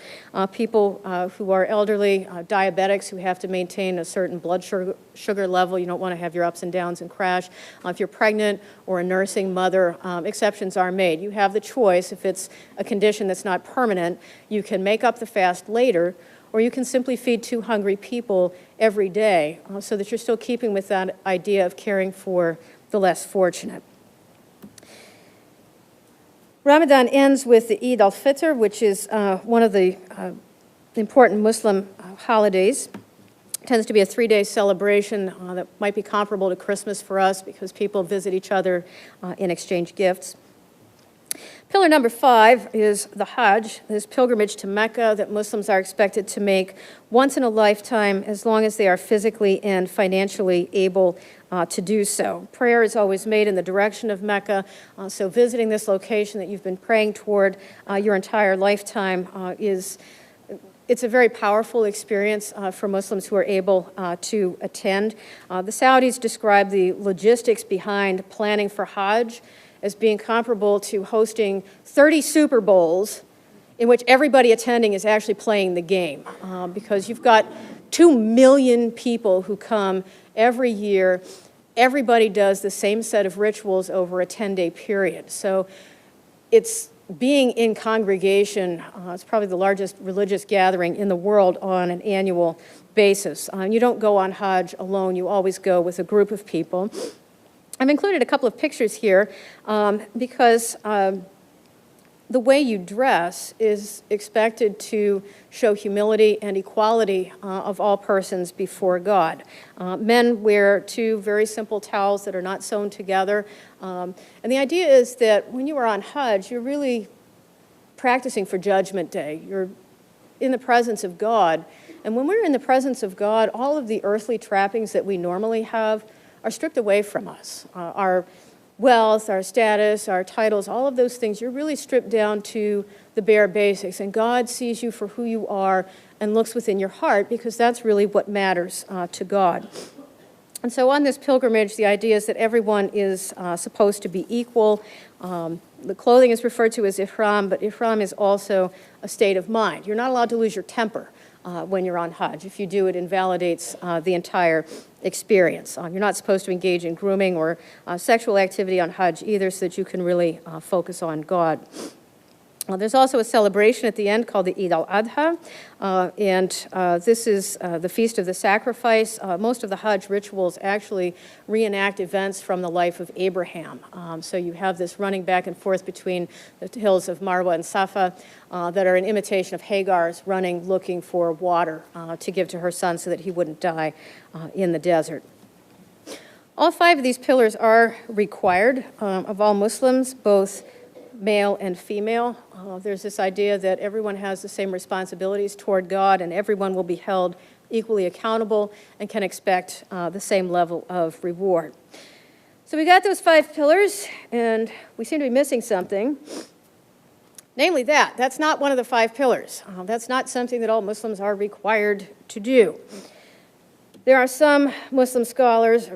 People who are elderly, diabetics who have to maintain a certain blood sugar level, you don't want to have your ups and downs and crash. If you're pregnant or a nursing mother, exceptions are made. You have the choice. If it's a condition that's not permanent, you can make up the fast later, or you can simply feed 2 hungry people every day so that you're still keeping with that idea of caring for the less fortunate. Ramadan ends with the Eid al-Fitr, which is one of the important Muslim holidays. It tends to be a 3-day celebration that might be comparable to Christmas for us, because people visit each other and exchange gifts. Pillar number 5 is the Hajj, this pilgrimage to Mecca that Muslims are expected to make once in a lifetime, as long as they are physically and financially able to do so. Prayer is always made in the direction of Mecca, so visiting this location that you've been praying toward your entire lifetime it's a very powerful experience for Muslims who are able to attend. The Saudis describe the logistics behind planning for Hajj as being comparable to hosting 30 Super Bowls in which everybody attending is actually playing the game, because you've got 2 million people who come every year. Everybody does the same set of rituals over a 10-day period. So it's being in congregation. It's probably the largest religious gathering in the world on an annual basis. You don't go on Hajj alone. You always go with a group of people. I've included a couple of pictures here because the way you dress is expected to show humility and equality of all persons before God. Men wear 2 very simple towels that are not sewn together. And the idea is that when you are on Hajj, you're really practicing for Judgment Day. You're in the presence of God. And when we're in the presence of God, all of the earthly trappings that we normally have are stripped away from us. Our wealth, our status, our titles, all of those things, you're really stripped down to the bare basics. And God sees you for who you are and looks within your heart, because that's really what matters to God. And so on this pilgrimage, the idea is that everyone is supposed to be equal. The clothing is referred to as ihram, but ihram is also a state of mind. You're not allowed to lose your temper when you're on Hajj. If you do, it invalidates the entire experience. You're not supposed to engage in grooming or sexual activity on Hajj either, so that you can really focus on God. There's also a celebration at the end called the Eid al-Adha, and this is the Feast of the Sacrifice. Most of the Hajj rituals actually reenact events from the life of Abraham. So you have this running back and forth between the hills of Marwa and Safa that are an imitation of Hagar's running looking for water to give to her son so that he wouldn't die in the desert. All 5 of these pillars are required of all Muslims, both male and female. There's this idea that everyone has the same responsibilities toward God, and everyone will be held equally accountable and can expect the same level of reward. So we got those 5 pillars, and we seem to be missing something. Namely that's not one of the 5 pillars. That's not something that all Muslims are required to do. There are some Muslim scholars,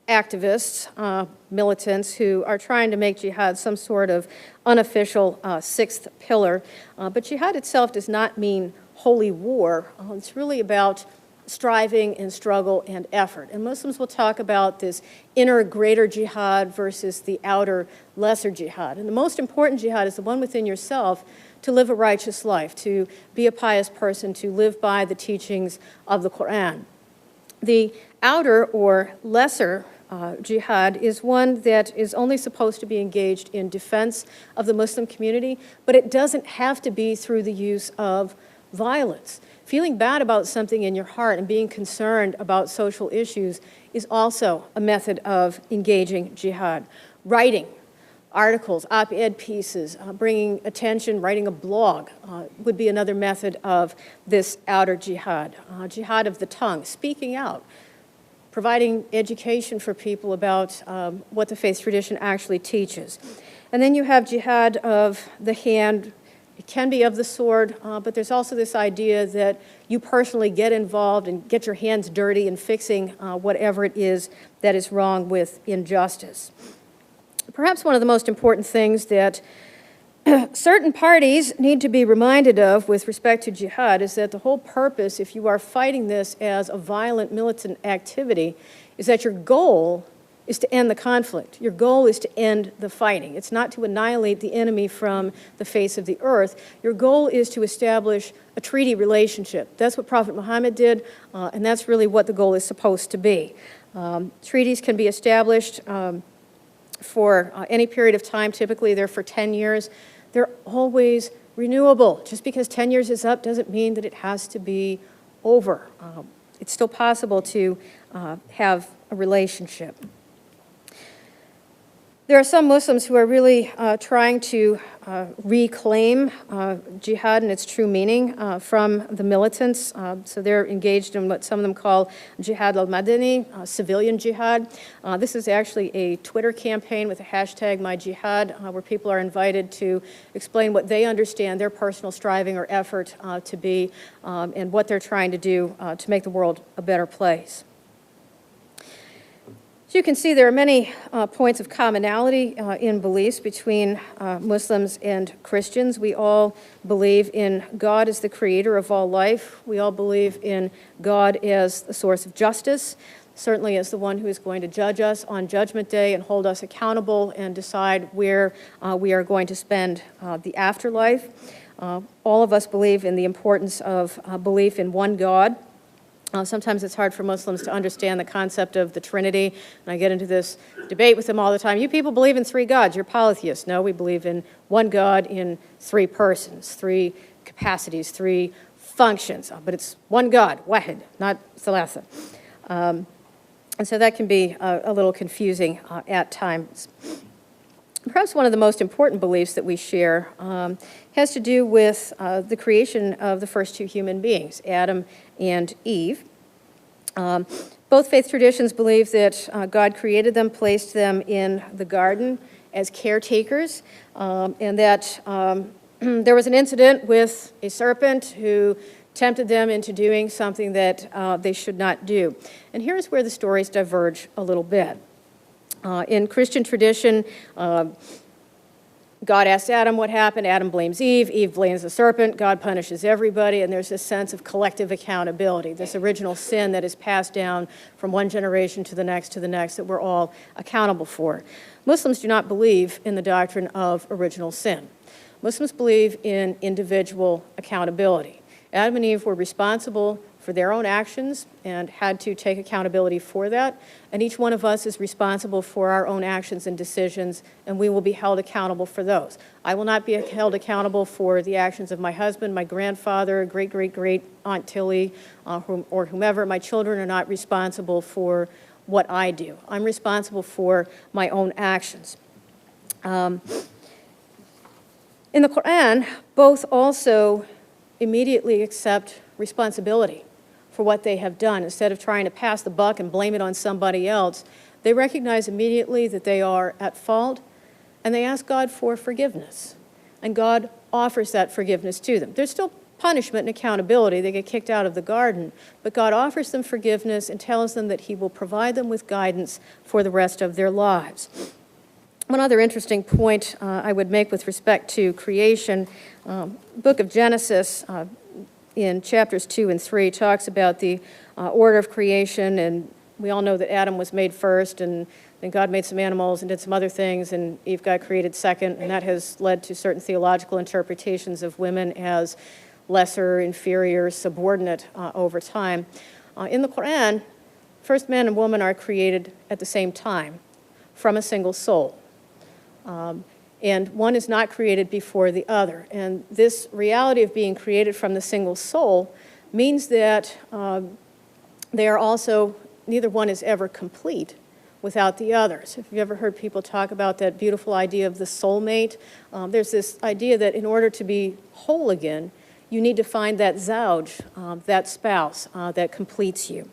activists, militants who are trying to make jihad some sort of unofficial 6th pillar. But jihad itself does not mean holy war. It's really about striving and struggle and effort. And Muslims will talk about this inner greater jihad versus the outer lesser jihad. And the most important jihad is the one within yourself, to live a righteous life, to be a pious person, to live by the teachings of the Quran. The outer or lesser jihad is one that is only supposed to be engaged in defense of the Muslim community, but it doesn't have to be through the use of violence. Feeling bad about something in your heart and being concerned about social issues is also a method of engaging jihad. Writing articles, op-ed pieces, bringing attention, writing a blog would be another method of this outer jihad. Jihad of the tongue, speaking out, providing education for people about what the faith tradition actually teaches. And then you have jihad of the hand. It can be of the sword, but there's also this idea that you personally get involved and get your hands dirty in fixing whatever it is that is wrong with injustice. Perhaps one of the most important things that certain parties need to be reminded of with respect to jihad is that the whole purpose, if you are fighting this as a violent militant activity, is that your goal is to end the conflict. Your goal is to end the fighting. It's not to annihilate the enemy from the face of the earth. Your goal is to establish a treaty relationship. That's what Prophet Muhammad did, and that's really what the goal is supposed to be. Treaties can be established for any period of time. Typically, they're for 10 years. They're always renewable. Just because 10 years is up doesn't mean that it has to be over. It's still possible to have a relationship. There are some Muslims who are really trying to reclaim jihad in its true meaning from the militants. So they're engaged in what some of them call jihad al-madani, civilian jihad. This is actually a Twitter campaign with the hashtag #MyJihad, where people are invited to explain what they understand their personal striving or effort to be and what they're trying to do to make the world a better place. So you can see there are many points of commonality in beliefs between Muslims and Christians. We all believe in God as the creator of all life. We all believe in God as the source of justice, certainly as the one who is going to judge us on Judgment Day and hold us accountable and decide where we are going to spend the afterlife. All of us believe in the importance of belief in one God. Sometimes it's hard for Muslims to understand the concept of the Trinity, and I get into this debate with them all the time. You people believe in three gods, you're polytheists. No, we believe in one God in three persons, three capacities, three functions, but it's one God, wahid, not thalatha. And so that can be a little confusing at times. Perhaps one of the most important beliefs that we share has to do with the creation of the first two human beings, Adam and Eve. Both faith traditions believe that God created them, placed them in the garden as caretakers, and that there was an incident with a serpent who tempted them into doing something that they should not do. And here's where the stories diverge a little bit. In Christian tradition, God asks Adam what happened. Adam blames Eve. Eve blames the serpent. God punishes everybody. And there's this sense of collective accountability, this original sin that is passed down from one generation to the next that we're all accountable for. Muslims do not believe in the doctrine of original sin. Muslims believe in individual accountability. Adam and Eve were responsible for their own actions and had to take accountability for that. And each one of us is responsible for our own actions and decisions, and we will be held accountable for those. I will not be held accountable for the actions of my husband, my grandfather, great-great-great Aunt Tilly, or whomever. My children are not responsible for what I do. I'm responsible for my own actions. In the Quran, both also immediately accept responsibility for what they have done. Instead of trying to pass the buck and blame it on somebody else, they recognize immediately that they are at fault, and they ask God for forgiveness. And God offers that forgiveness to them. There's still punishment and accountability. They get kicked out of the garden, but God offers them forgiveness and tells them that He will provide them with guidance for the rest of their lives. One other interesting point I would make with respect to creation, book of Genesis, in chapters 2 and 3 talks about the order of creation, and we all know that Adam was made first, and then God made some animals and did some other things, and Eve got created second, and that has led to certain theological interpretations of women as lesser, inferior, subordinate over time. In the Quran, first man and woman are created at the same time from a single soul. And one is not created before the other. And this reality of being created from the single soul means that they are also, neither one is ever complete without the other. So if you've ever heard people talk about that beautiful idea of the soulmate, there's this idea that in order to be whole again, you need to find that zawj, that spouse that completes you.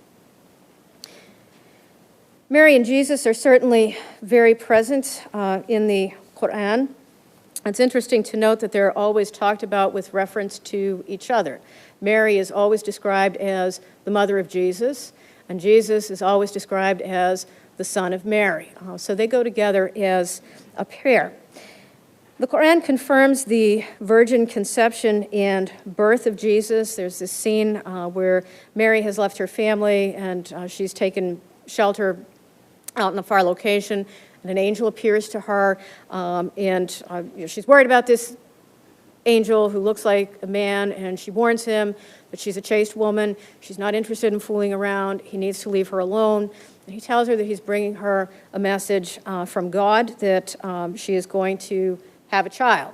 Mary and Jesus are certainly very present in the Quran. It's interesting to note that they're always talked about with reference to each other. Mary is always described as the mother of Jesus, and Jesus is always described as the son of Mary. So they go together as a pair. The Quran confirms the virgin conception and birth of Jesus. There's this scene where Mary has left her family and she's taken shelter out in a far location, and an angel appears to her, and she's worried about this angel who looks like a man, and she warns him, but she's a chaste woman. She's not interested in fooling around. He needs to leave her alone. And he tells her that he's bringing her a message from God, that she is going to have a child.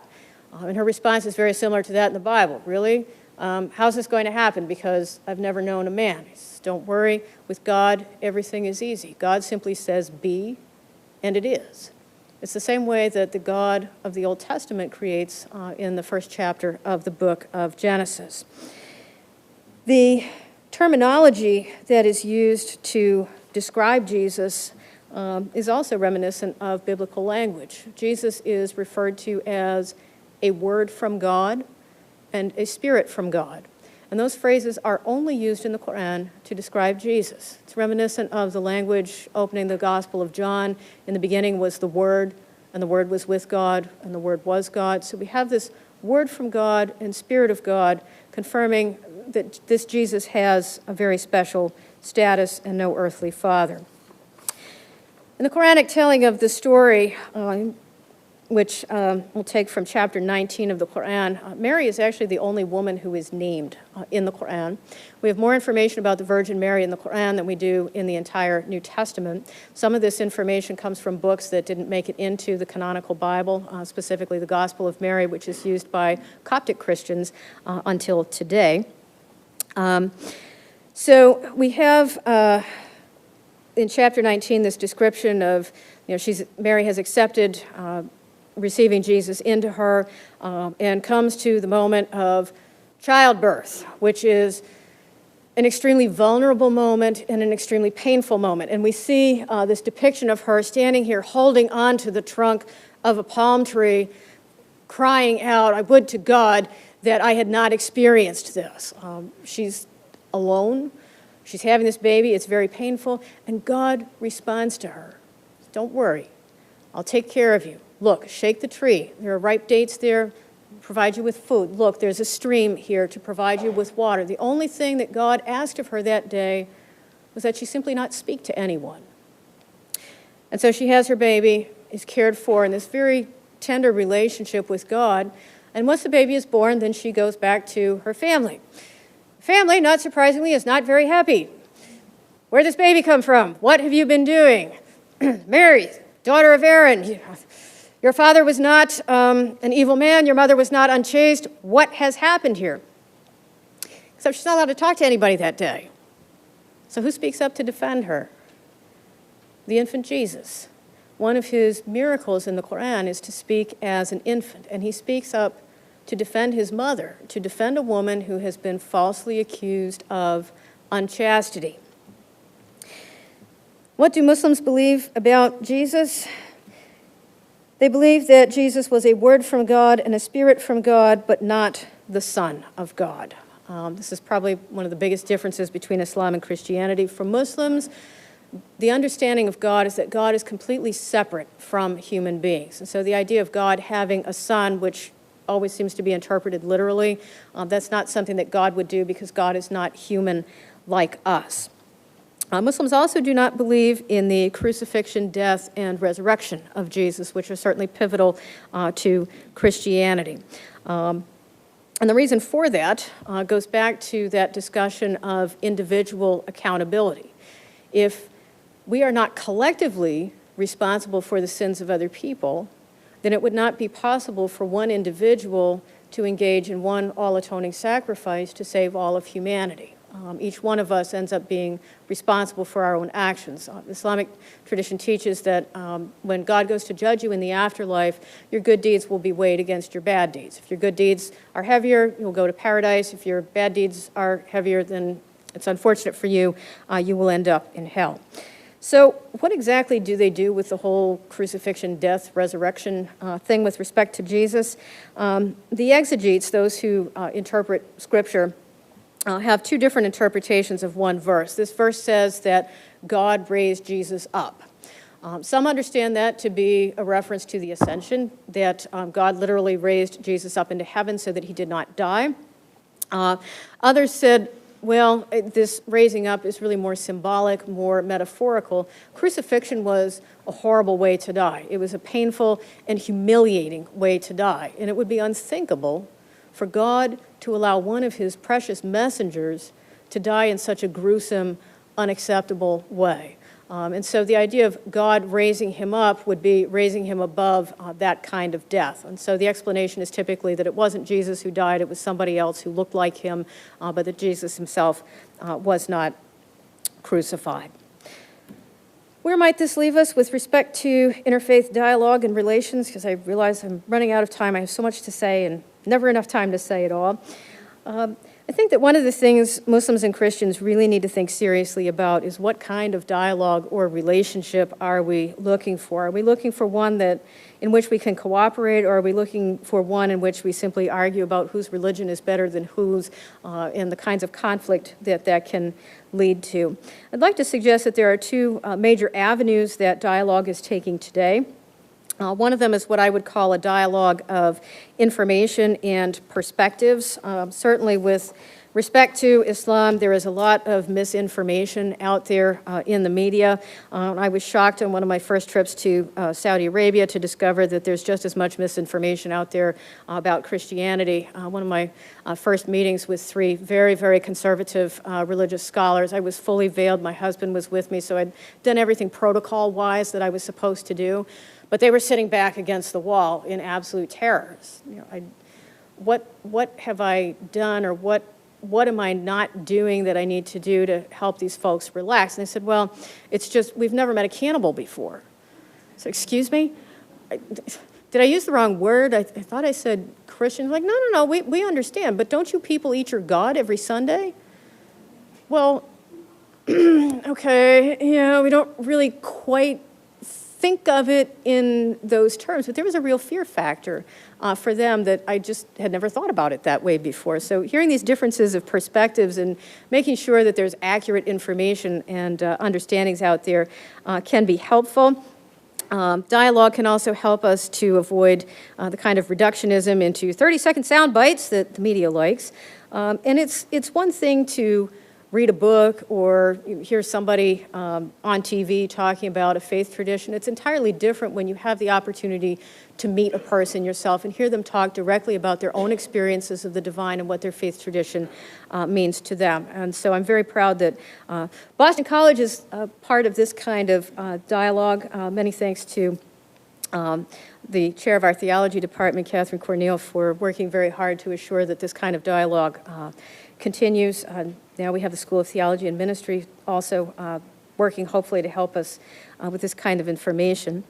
And her response is very similar to that in the Bible. Really? How's this going to happen? Because I've never known a man. He says, don't worry. With God, everything is easy. God simply says, be, and it is. It's the same way that the God of the Old Testament creates in the first chapter of the book of Genesis. The terminology that is used to describe Jesus is also reminiscent of biblical language. Jesus is referred to as a word from God and a spirit from God. And those phrases are only used in the Quran to describe Jesus. It's reminiscent of the language opening the Gospel of John. In the beginning was the Word, and the Word was with God, and the Word was God. So we have this Word from God and Spirit of God confirming that this Jesus has a very special status and no earthly father. In the Quranic telling of the story, which we'll take from chapter 19 of the Quran, Mary is actually the only woman who is named in the Quran. We have more information about the Virgin Mary in the Quran than we do in the entire New Testament. Some of this information comes from books that didn't make it into the canonical Bible, specifically the Gospel of Mary, which is used by Coptic Christians until today. So we have in chapter 19 this description of, Mary has accepted receiving Jesus into her and comes to the moment of childbirth, which is an extremely vulnerable moment and an extremely painful moment. And we see this depiction of her standing here holding on to the trunk of a palm tree, crying out, "I would to God that I had not experienced this." She's alone. She's having this baby. It's very painful. And God responds to her. "Don't worry. I'll take care of you. Look, shake the tree. There are ripe dates there. Provide you with food. Look, there's a stream here to provide you with water." The only thing that God asked of her that day was that she simply not speak to anyone. And so she has her baby, is cared for in this very tender relationship with God. And once the baby is born, then she goes back to her family. Family, not surprisingly, is not very happy. "Where did this baby come from? What have you been doing?" "Mary, daughter of Aaron, your father was not an evil man. Your mother was not unchaste. What has happened here?" Except she's not allowed to talk to anybody that day. So who speaks up to defend her? The infant Jesus. One of his miracles in the Quran is to speak as an infant, and he speaks up to defend his mother, to defend a woman who has been falsely accused of unchastity. What do Muslims believe about Jesus? They believe that Jesus was a word from God and a spirit from God, but not the Son of God. This is probably one of the biggest differences between Islam and Christianity. For Muslims, the understanding of God is that God is completely separate from human beings. And so the idea of God having a son, which always seems to be interpreted literally, that's not something that God would do because God is not human like us. Muslims also do not believe in the crucifixion, death, and resurrection of Jesus, which are certainly pivotal to Christianity. And the reason for that goes back to that discussion of individual accountability. If we are not collectively responsible for the sins of other people, then it would not be possible for one individual to engage in one all-atoning sacrifice to save all of humanity. Each one of us ends up being responsible for our own actions. Islamic tradition teaches that when God goes to judge you in the afterlife, your good deeds will be weighed against your bad deeds. If your good deeds are heavier, you'll go to paradise. If your bad deeds are heavier, then it's unfortunate for you, you will end up in hell. So what exactly do they do with the whole crucifixion, death, resurrection thing with respect to Jesus? The exegetes, those who interpret Scripture, have two different interpretations of one verse. This verse says that God raised Jesus up. Some understand that to be a reference to the ascension, that God literally raised Jesus up into heaven so that he did not die. Others said, well, this raising up is really more symbolic, more metaphorical. Crucifixion was a horrible way to die. It was a painful and humiliating way to die. And it would be unthinkable for God to allow one of his precious messengers to die in such a gruesome, unacceptable way. And so the idea of God raising him up would be raising him above that kind of death. And so the explanation is typically that it wasn't Jesus who died, it was somebody else who looked like him, but that Jesus himself was not crucified. Where might this leave us with respect to interfaith dialogue and relations? Because I realize I'm running out of time. I have so much to say and never enough time to say it all. I think that one of the things Muslims and Christians really need to think seriously about is what kind of dialogue or relationship are we looking for? Are we looking for one in which we can cooperate, or are we looking for one in which we simply argue about whose religion is better than whose, and the kinds of conflict that can lead to? I'd like to suggest that there are two major avenues that dialogue is taking today. One of them is what I would call a dialogue of information and perspectives. Certainly with respect to Islam, there is a lot of misinformation out there in the media. I was shocked on one of my first trips to Saudi Arabia to discover that there's just as much misinformation out there about Christianity. One of my first meetings with three very, very conservative religious scholars. I was fully veiled. My husband was with me, so I'd done everything protocol-wise that I was supposed to do. But they were sitting back against the wall in absolute terror. You know, what have I done, or what am I not doing that I need to do to help these folks relax? And they said, well, it's just, we've never met a cannibal before. So, excuse me? Did I use the wrong word? I thought I said Christian. Like, no, we understand, but don't you people eat your God every Sunday? Well, okay, yeah, we don't really quite think of it in those terms, but there was a real fear factor for them that I just had never thought about it that way before. So hearing these differences of perspectives and making sure that there's accurate information and understandings out there can be helpful. Dialogue can also help us to avoid the kind of reductionism into 30-second sound bites that the media likes. And it's one thing to read a book or hear somebody on TV talking about a faith tradition. It's entirely different when you have the opportunity to meet a person yourself and hear them talk directly about their own experiences of the divine and what their faith tradition means to them. And so I'm very proud that Boston College is part of this kind of dialogue. Many thanks to the chair of our theology department, Catherine Cornell, for working very hard to assure that this kind of dialogue continues. Now we have the School of Theology and Ministry also working hopefully to help us with this kind of information.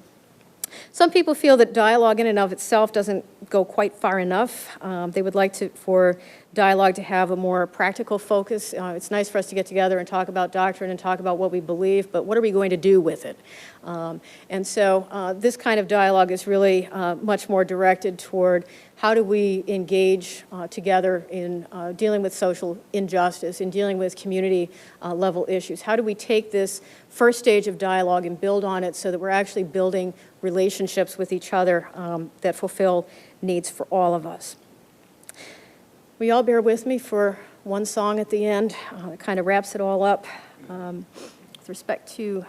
Some people feel that dialogue in and of itself doesn't go quite far enough. They would like for dialogue to have a more practical focus. It's nice for us to get together and talk about doctrine and talk about what we believe, but what are we going to do with it? And so this kind of dialogue is really much more directed toward how do we engage together in dealing with social injustice, in dealing with community level issues. How do we take this first stage of dialogue and build on it so that we're actually building relationships with each other that fulfill needs for all of us. Will you all bear with me for one song at the end? It kind of wraps it all up. With respect to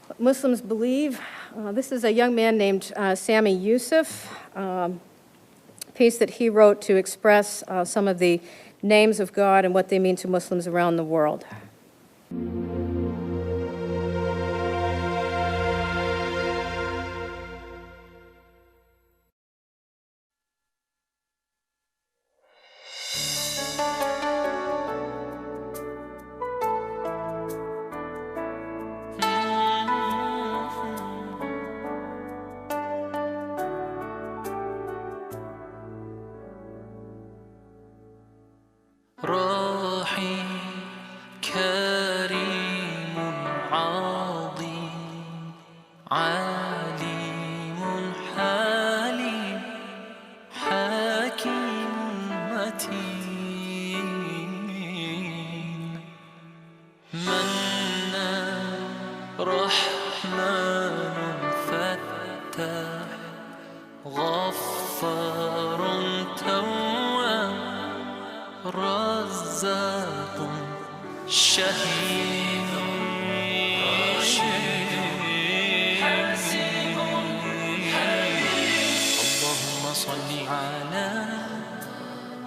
what Muslims believe, this is a young man named Sami Yusuf, a piece that he wrote to express some of the names of God and what they mean to Muslims around the world.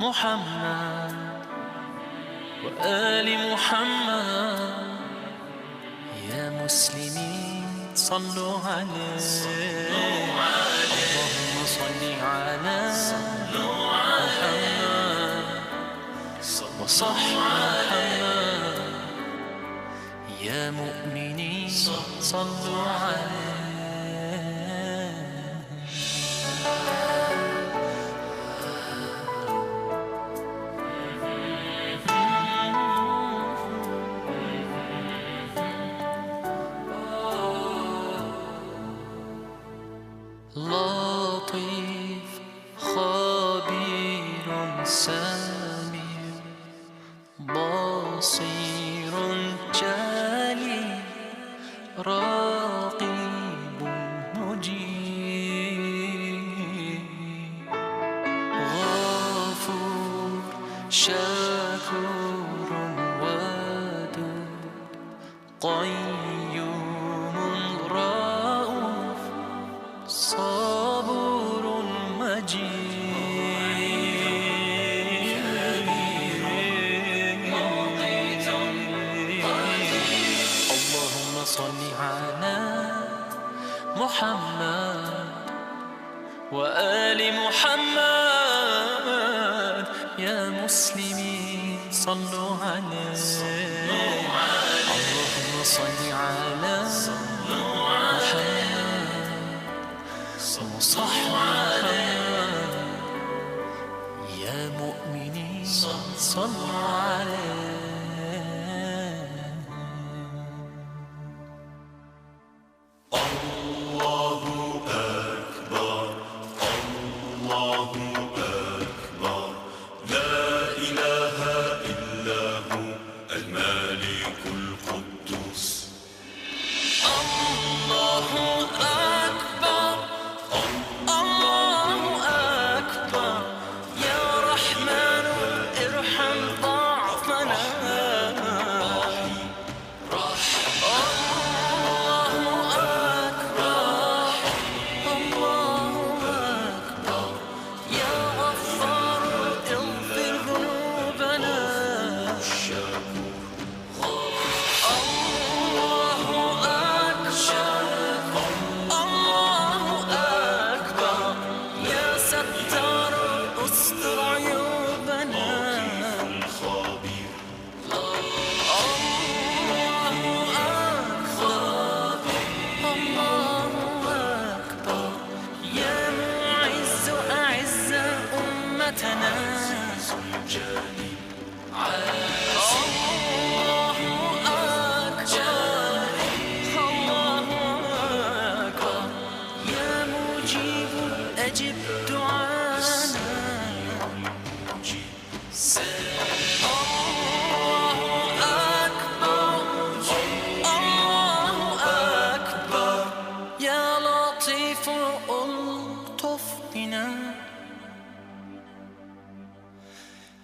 محمد وآل محمد يا مسلمين صلوا عليه اللهم صل على محمد وصح محمد يا مؤمنين صلوا عليه سميع بصير جليل راقب مجيب غفور شكور ودود قيوم رؤوف صبور اللهم صل على محمد وآل محمد يا مسلمين صلوا عليه اللهم صل على محمد وصحبه يا مؤمنين صلوا عليه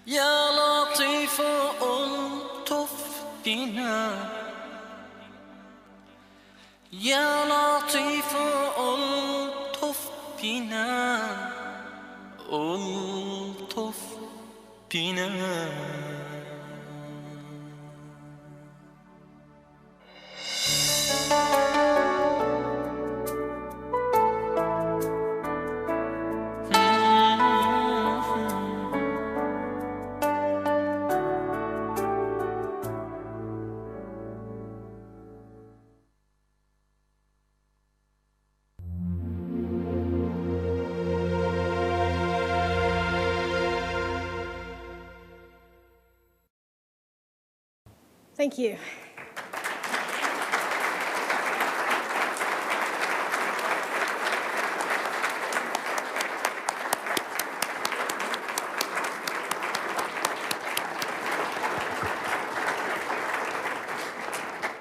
يا لطيف ألطف بنا يا لطيف ألطف بنا ألطف بنا Thank you.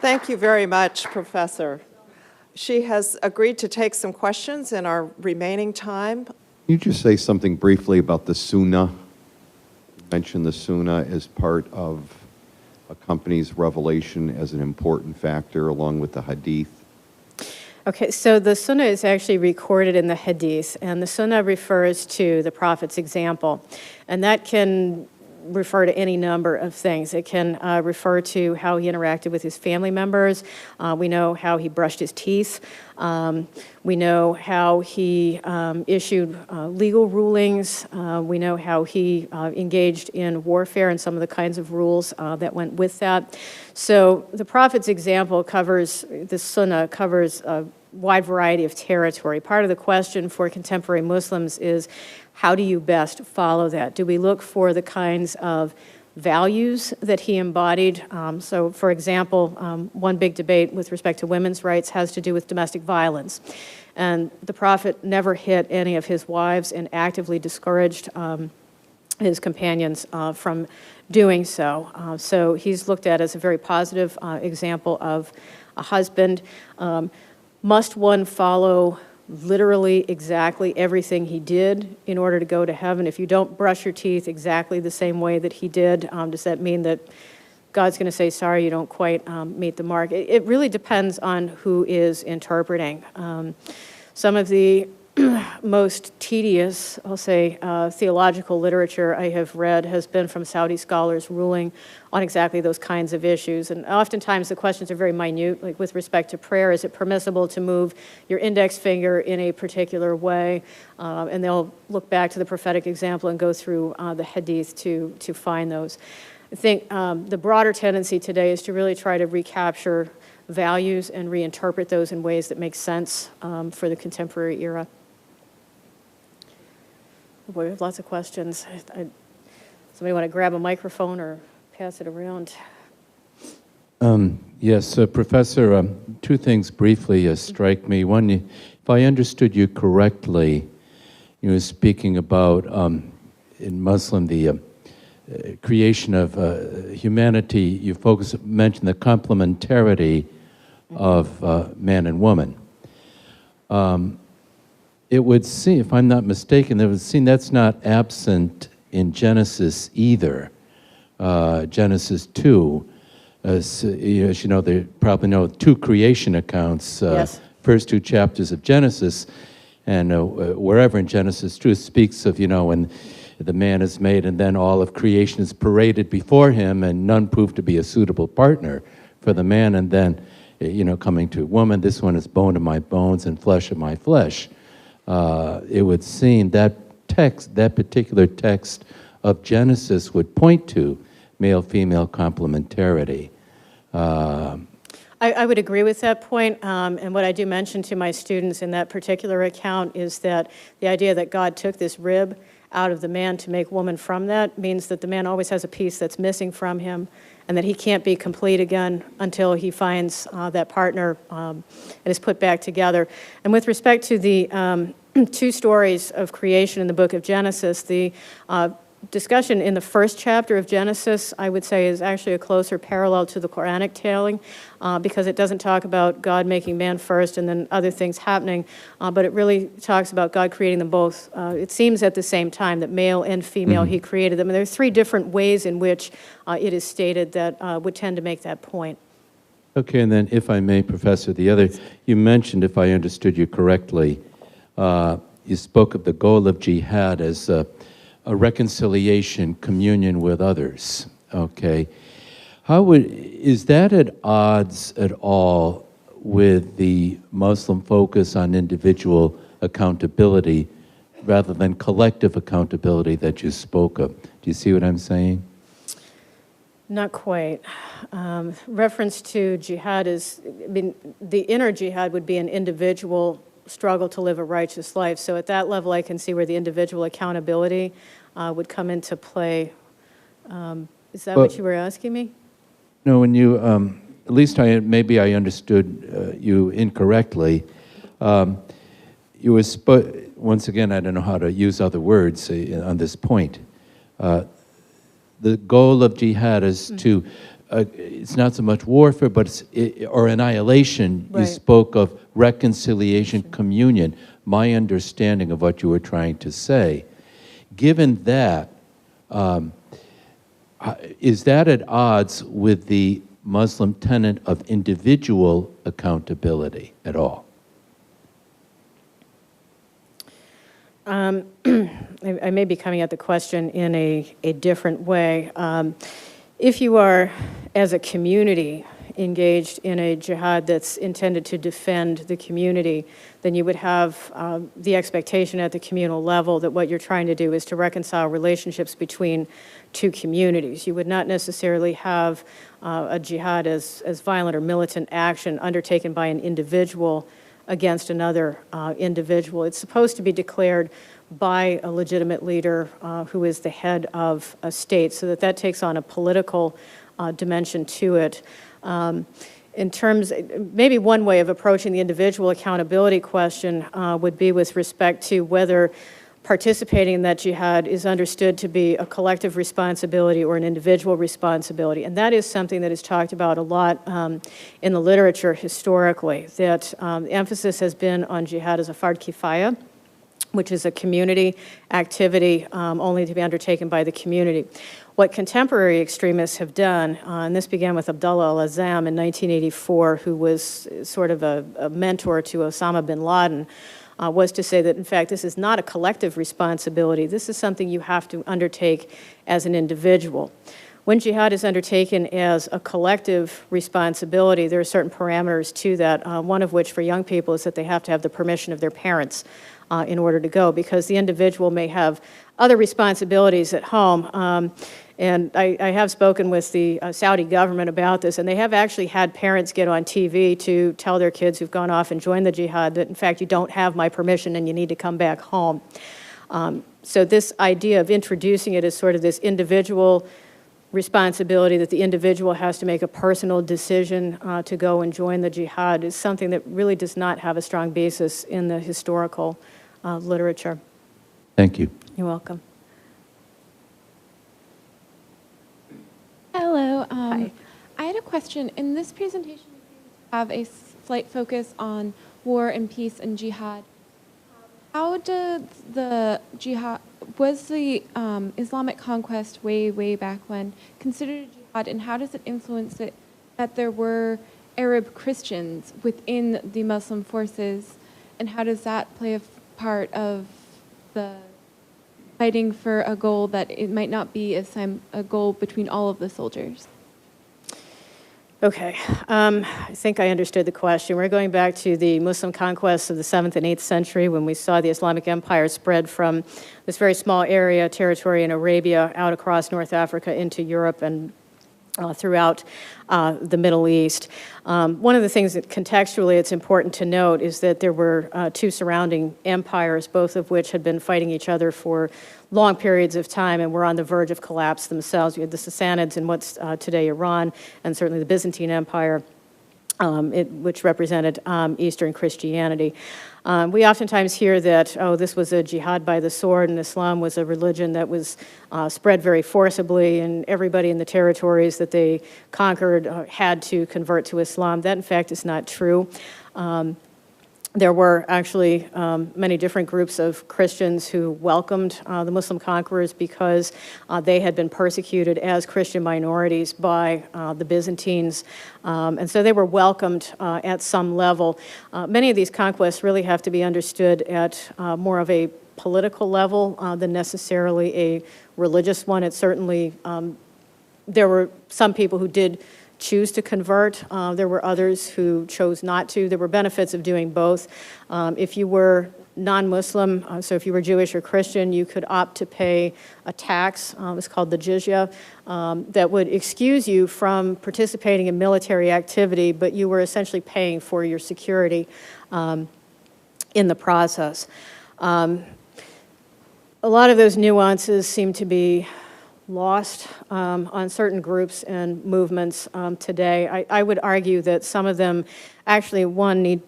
Thank you very much, Professor. She has agreed to take some questions in our remaining time. Can you just say something briefly about the Sunnah? You mentioned the Sunnah as part of a company's revelation as an important factor along with the Hadith. Okay, so the Sunnah is actually recorded in the Hadith, and the Sunnah refers to the Prophet's example, and that can refer to any number of things. It can refer to how he interacted with his family members. We know how he brushed his teeth. We know how he issued legal rulings. We know how he engaged in warfare and some of the kinds of rules that went with that. So the Prophet's example covers, the Sunnah covers a wide variety of territory. Part of the question for contemporary Muslims is, how do you best follow that? Do we look for the kinds of values that he embodied? So, for example, one big debate with respect to women's rights has to do with domestic violence. And the Prophet never hit any of his wives and actively discouraged his companions from doing so. So he's looked at as a very positive example of a husband. Must one follow literally exactly everything he did in order to go to heaven? If you don't brush your teeth exactly the same way that he did, does that mean that God's going to say, sorry, you don't quite meet the mark? It really depends on who is interpreting. Some of the most tedious, I'll say, theological literature I have read has been from Saudi scholars ruling on exactly those kinds of issues. And oftentimes the questions are very minute, like with respect to prayer, is it permissible to move your index finger in a particular way? And they'll look back to the prophetic example and go through the hadith to find those. I think the broader tendency today is to really try to recapture values and reinterpret those in ways that make sense for the contemporary era. Boy, we have lots of questions. Somebody want to grab a microphone or pass it around? Yes, Professor, two things briefly strike me. One, if I understood you correctly, you were speaking about, in Muslim, the creation of humanity. You mentioned the complementarity of man and woman. It would seem, if I'm not mistaken, it would seem that's not absent in Genesis either. Genesis 2, as you know, they probably know two creation accounts. Yes. First two chapters of Genesis, and wherever in Genesis 2 speaks of, when the man is made and then all of creation is paraded before him and none proved to be a suitable partner for the man, and then, coming to woman, this one is bone of my bones and flesh of my flesh. It would seem that particular text of Genesis would point to male-female complementarity. I would agree with that point, and what I do mention to my students in that particular account is that the idea that God took this rib out of the man to make woman from that means that the man always has a piece that's missing from him, and that he can't be complete again until he finds that partner and is put back together. And with respect to the two stories of creation in the book of Genesis, the discussion in the first chapter of Genesis, I would say, is actually a closer parallel to the Quranic telling because it doesn't talk about God making man first and then other things happening, but it really talks about God creating them both. It seems at the same time that male and female, he created them. And there are three different ways in which it is stated that would tend to make that point. Okay, and then if I may, Professor, the other, you mentioned, if I understood you correctly, you spoke of the goal of jihad as a reconciliation, communion with others, okay? Is that at odds at all with the Muslim focus on individual accountability rather than collective accountability that you spoke of? Do you see what I'm saying? Not quite. Reference to jihad is, the inner jihad would be an individual struggle to live a righteous life. So at that level, I can see where the individual accountability would come into play. Is that what you were asking me? No, when you, at least maybe I understood you incorrectly. You were, once again, I don't know how to use other words on this point. The goal of jihad is to, it's not so much warfare, but or annihilation. Right. You spoke of reconciliation, communion, my understanding of what you were trying to say. Given that, is that at odds with the Muslim tenet of individual accountability at all? I may be coming at the question in a different way. If you are, as a community, engaged in a jihad that's intended to defend the community, then you would have the expectation at the communal level that what you're trying to do is to reconcile relationships between two communities. You would not necessarily have a jihad as violent or militant action undertaken by an individual against another individual. It's supposed to be declared by a legitimate leader who is the head of a state, so that takes on a political dimension to it. In terms, maybe one way of approaching the individual accountability question would be with respect to whether participating in that jihad is understood to be a collective responsibility or an individual responsibility. And that is something that is talked about a lot in the literature historically, that the emphasis has been on jihad as a fard kifaya, which is a community activity only to be undertaken by the community. What contemporary extremists have done, and this began with Abdullah al-Azzam in 1984, who was sort of a mentor to Osama bin Laden, was to say that, in fact, this is not a collective responsibility. This is something you have to undertake as an individual. When jihad is undertaken as a collective responsibility, there are certain parameters to that, one of which for young people is that they have to have the permission of their parents in order to go, because the individual may have other responsibilities at home. And I have spoken with the Saudi government about this, and they have actually had parents get on TV to tell their kids who've gone off and joined the jihad that, in fact, you don't have my permission and you need to come back home. So this idea of introducing it as sort of this individual responsibility, that the individual has to make a personal decision to go and join the jihad, is something that really does not have a strong basis in the historical literature. Thank you. You're welcome. Hello. Hi. I had a question. In this presentation, you have a slight focus on war and peace and jihad. How did the jihad, was the Islamic conquest way back when considered a jihad, and how does it influence it that there were Arab Christians within the Muslim forces, and how does that play a part of the fighting for a goal that it might not be a goal between all of the soldiers? Okay, I think I understood the question. We're going back to the Muslim conquests of the 7th and 8th century when we saw the Islamic Empire spread from this very small area, territory in Arabia, out across North Africa into Europe and throughout the Middle East. One of the things that contextually it's important to note is that there were two surrounding empires, both of which had been fighting each other for long periods of time and were on the verge of collapse themselves. You had the Sassanids in what's today Iran, and certainly the Byzantine Empire, which represented Eastern Christianity. We oftentimes hear that, oh, this was a jihad by the sword, and Islam was a religion that was spread very forcibly, and everybody in the territories that they conquered had to convert to Islam. That, in fact, is not true. There were actually many different groups of Christians who welcomed the Muslim conquerors because they had been persecuted as Christian minorities by the Byzantines. And so they were welcomed at some level. Many of these conquests really have to be understood at more of a political level than necessarily a religious one. It certainly, there were some people who did choose to convert. There were others who chose not to. There were benefits of doing both. If you were non-Muslim, so if you were Jewish or Christian, you could opt to pay a tax, it's called the jizya, that would excuse you from participating in military activity, but you were essentially paying for your security in the process. A lot of those nuances seem to be lost on certain groups and movements today. I would argue that some of them actually, one, need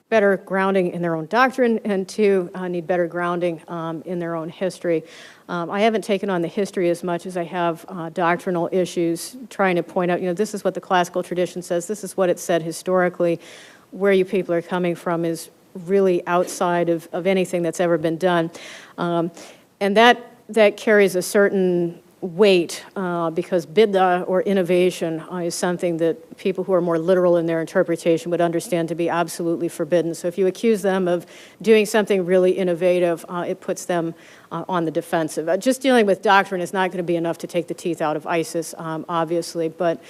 better grounding in their own doctrine, and two, need better grounding in their own history. I haven't taken on the history as much as I have doctrinal issues, trying to point out, this is what the classical tradition says, this is what it said historically. Where you people are coming from is really outside of anything that's ever been done. And that carries a certain weight because bid'ah, or innovation, is something that people who are more literal in their interpretation would understand to be absolutely forbidden. So if you accuse them of doing something really innovative, it puts them on the defensive. Just dealing with doctrine is not going to be enough to take the teeth out of ISIS, obviously, but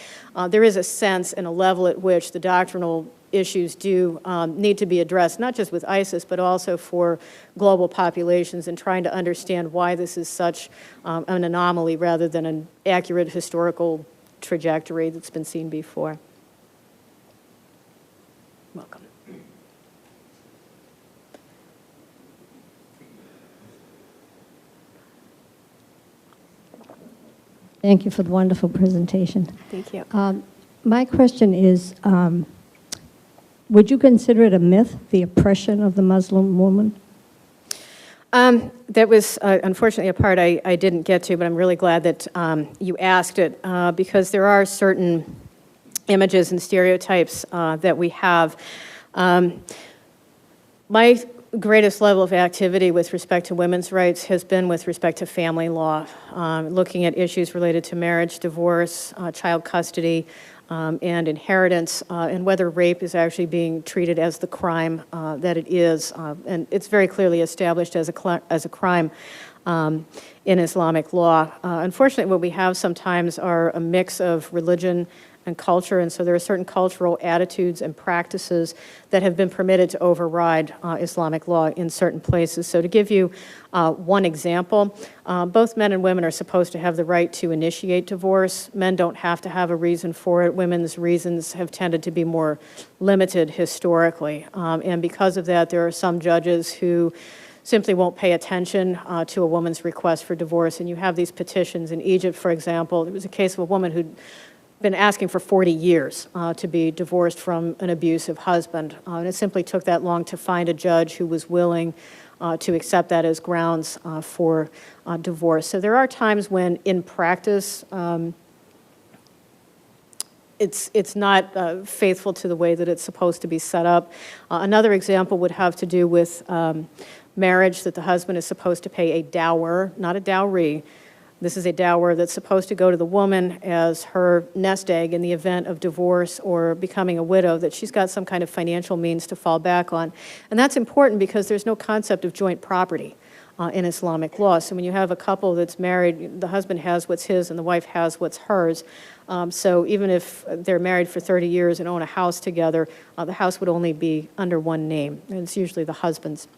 there is a sense and a level at which the doctrinal issues do need to be addressed, not just with ISIS, but also for global populations, and trying to understand why this is such an anomaly rather than an accurate historical trajectory that's been seen before. Welcome. Thank you for the wonderful presentation. Thank you. My question is, would you consider it a myth, the oppression of the Muslim woman? That was unfortunately a part I didn't get to, but I'm really glad that you asked it because there are certain images and stereotypes that we have. My greatest level of activity with respect to women's rights has been with respect to family law, looking at issues related to marriage, divorce, child custody, and inheritance, and whether rape is actually being treated as the crime that it is. And it's very clearly established as a crime in Islamic law. Unfortunately, what we have sometimes are a mix of religion and culture, and so there are certain cultural attitudes and practices that have been permitted to override Islamic law in certain places. So to give you one example, both men and women are supposed to have the right to initiate divorce. Men don't have to have a reason for it. Women's reasons have tended to be more limited historically, and because of that, there are some judges who simply won't pay attention to a woman's request for divorce, and you have these petitions. In Egypt, for example, there was a case of a woman who'd been asking for 40 years to be divorced from an abusive husband. And it simply took that long to find a judge who was willing to accept that as grounds for divorce. So there are times when, in practice, it's not faithful to the way that it's supposed to be set up. Another example would have to do with marriage, that the husband is supposed to pay a dower, not a dowry. This is a dower that's supposed to go to the woman as her nest egg in the event of divorce or becoming a widow, that she's got some kind of financial means to fall back on. And that's important because there's no concept of joint property in Islamic law. So when you have a couple that's married, the husband has what's his and the wife has what's hers. So even if they're married for 30 years and own a house together, the house would only be under one name, and it's usually the husband's.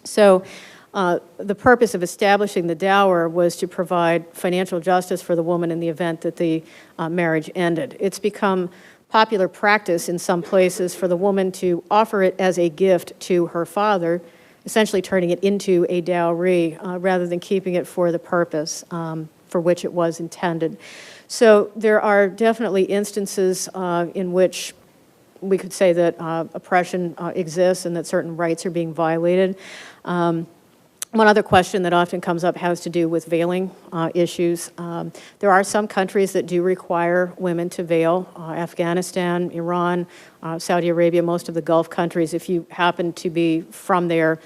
So the purpose of establishing the dower was to provide financial justice for the woman in the event that the marriage ended. It's become popular practice in some places for the woman to offer it as a gift to her father, essentially turning it into a dowry rather than keeping it for the purpose for which it was intended. So there are definitely instances in which we could say that oppression exists and that certain rights are being violated. One other question that often comes up has to do with veiling issues. There are some countries that do require women to veil, Afghanistan, Iran, Saudi Arabia, most of the Gulf countries. If you happen to be from there,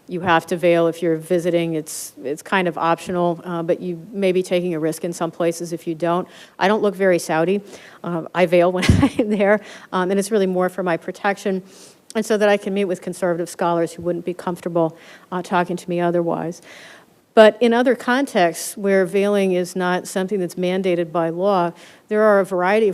you have to veil. If you're visiting, it's kind of optional, but you may be taking a risk in some places if you don't. I don't look very Saudi. I veil when I'm there, and it's really more for my protection, and so that I can meet with conservative scholars who wouldn't be comfortable talking to me otherwise. But in other contexts where veiling is not something that's mandated by law, there are a variety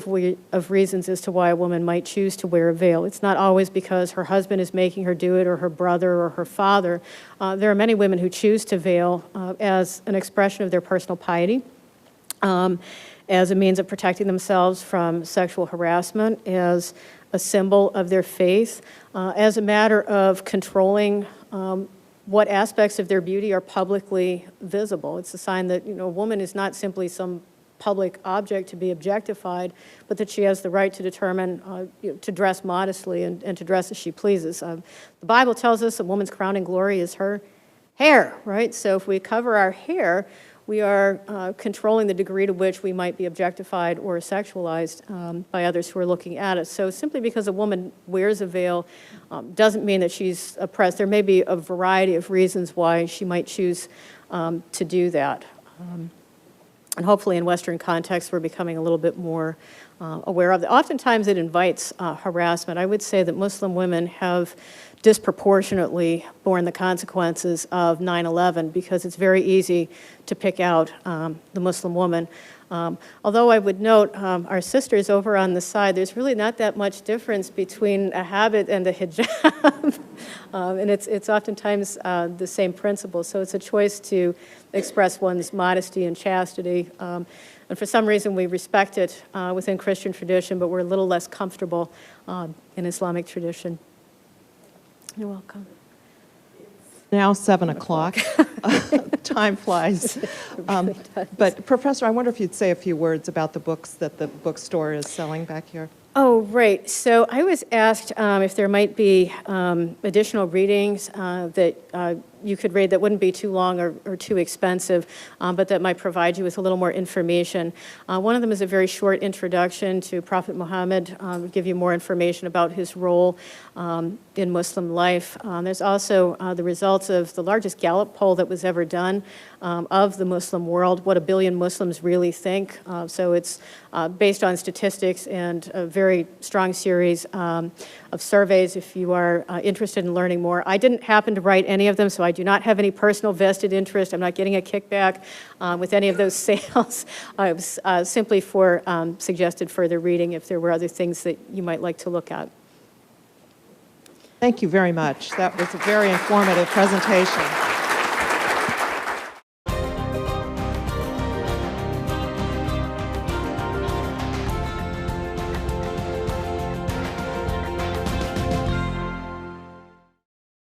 of reasons as to why a woman might choose to wear a veil. It's not always because her husband is making her do it, or her brother, or her father. There are many women who choose to veil as an expression of their personal piety, as a means of protecting themselves from sexual harassment, as a symbol of their faith, as a matter of controlling what aspects of their beauty are publicly visible. It's a sign that, a woman is not simply some public object to be objectified, but that she has the right to determine to dress modestly and to dress as she pleases. The Bible tells us a woman's crowning glory is her hair, right? So if we cover our hair, we are controlling the degree to which we might be objectified or sexualized by others who are looking at us. So simply because a woman wears a veil doesn't mean that she's oppressed. There may be a variety of reasons why she might choose to do that. And hopefully in Western contexts, we're becoming a little bit more aware of it. Oftentimes it invites harassment. I would say that Muslim women have disproportionately borne the consequences of 9/11 because it's very easy to pick out the Muslim woman. Although I would note our sisters over on the side, there's really not that much difference between a habit and a hijab. And it's oftentimes the same principle. So it's a choice to express one's modesty and chastity. And for some reason, we respect it within Christian tradition, but we're a little less comfortable in Islamic tradition. You're welcome. Now 7 o'clock. Time flies. But Professor, I wonder if you'd say a few words about the books that the bookstore is selling back here. Oh, right. So I was asked if there might be additional readings that you could read that wouldn't be too long or too expensive, but that might provide you with a little more information. One of them is a very short introduction to Prophet Muhammad, give you more information about his role in Muslim life. There's also the results of the largest Gallup poll that was ever done of the Muslim world, what 1 billion Muslims really think. So it's based on statistics and a very strong series of surveys if you are interested in learning more. I didn't happen to write any of them, so I do not have any personal vested interest. I'm not getting a kickback with any of those sales. I was simply for suggested further reading if there were other things that you might like to look at. Thank you very much. That was a very informative presentation.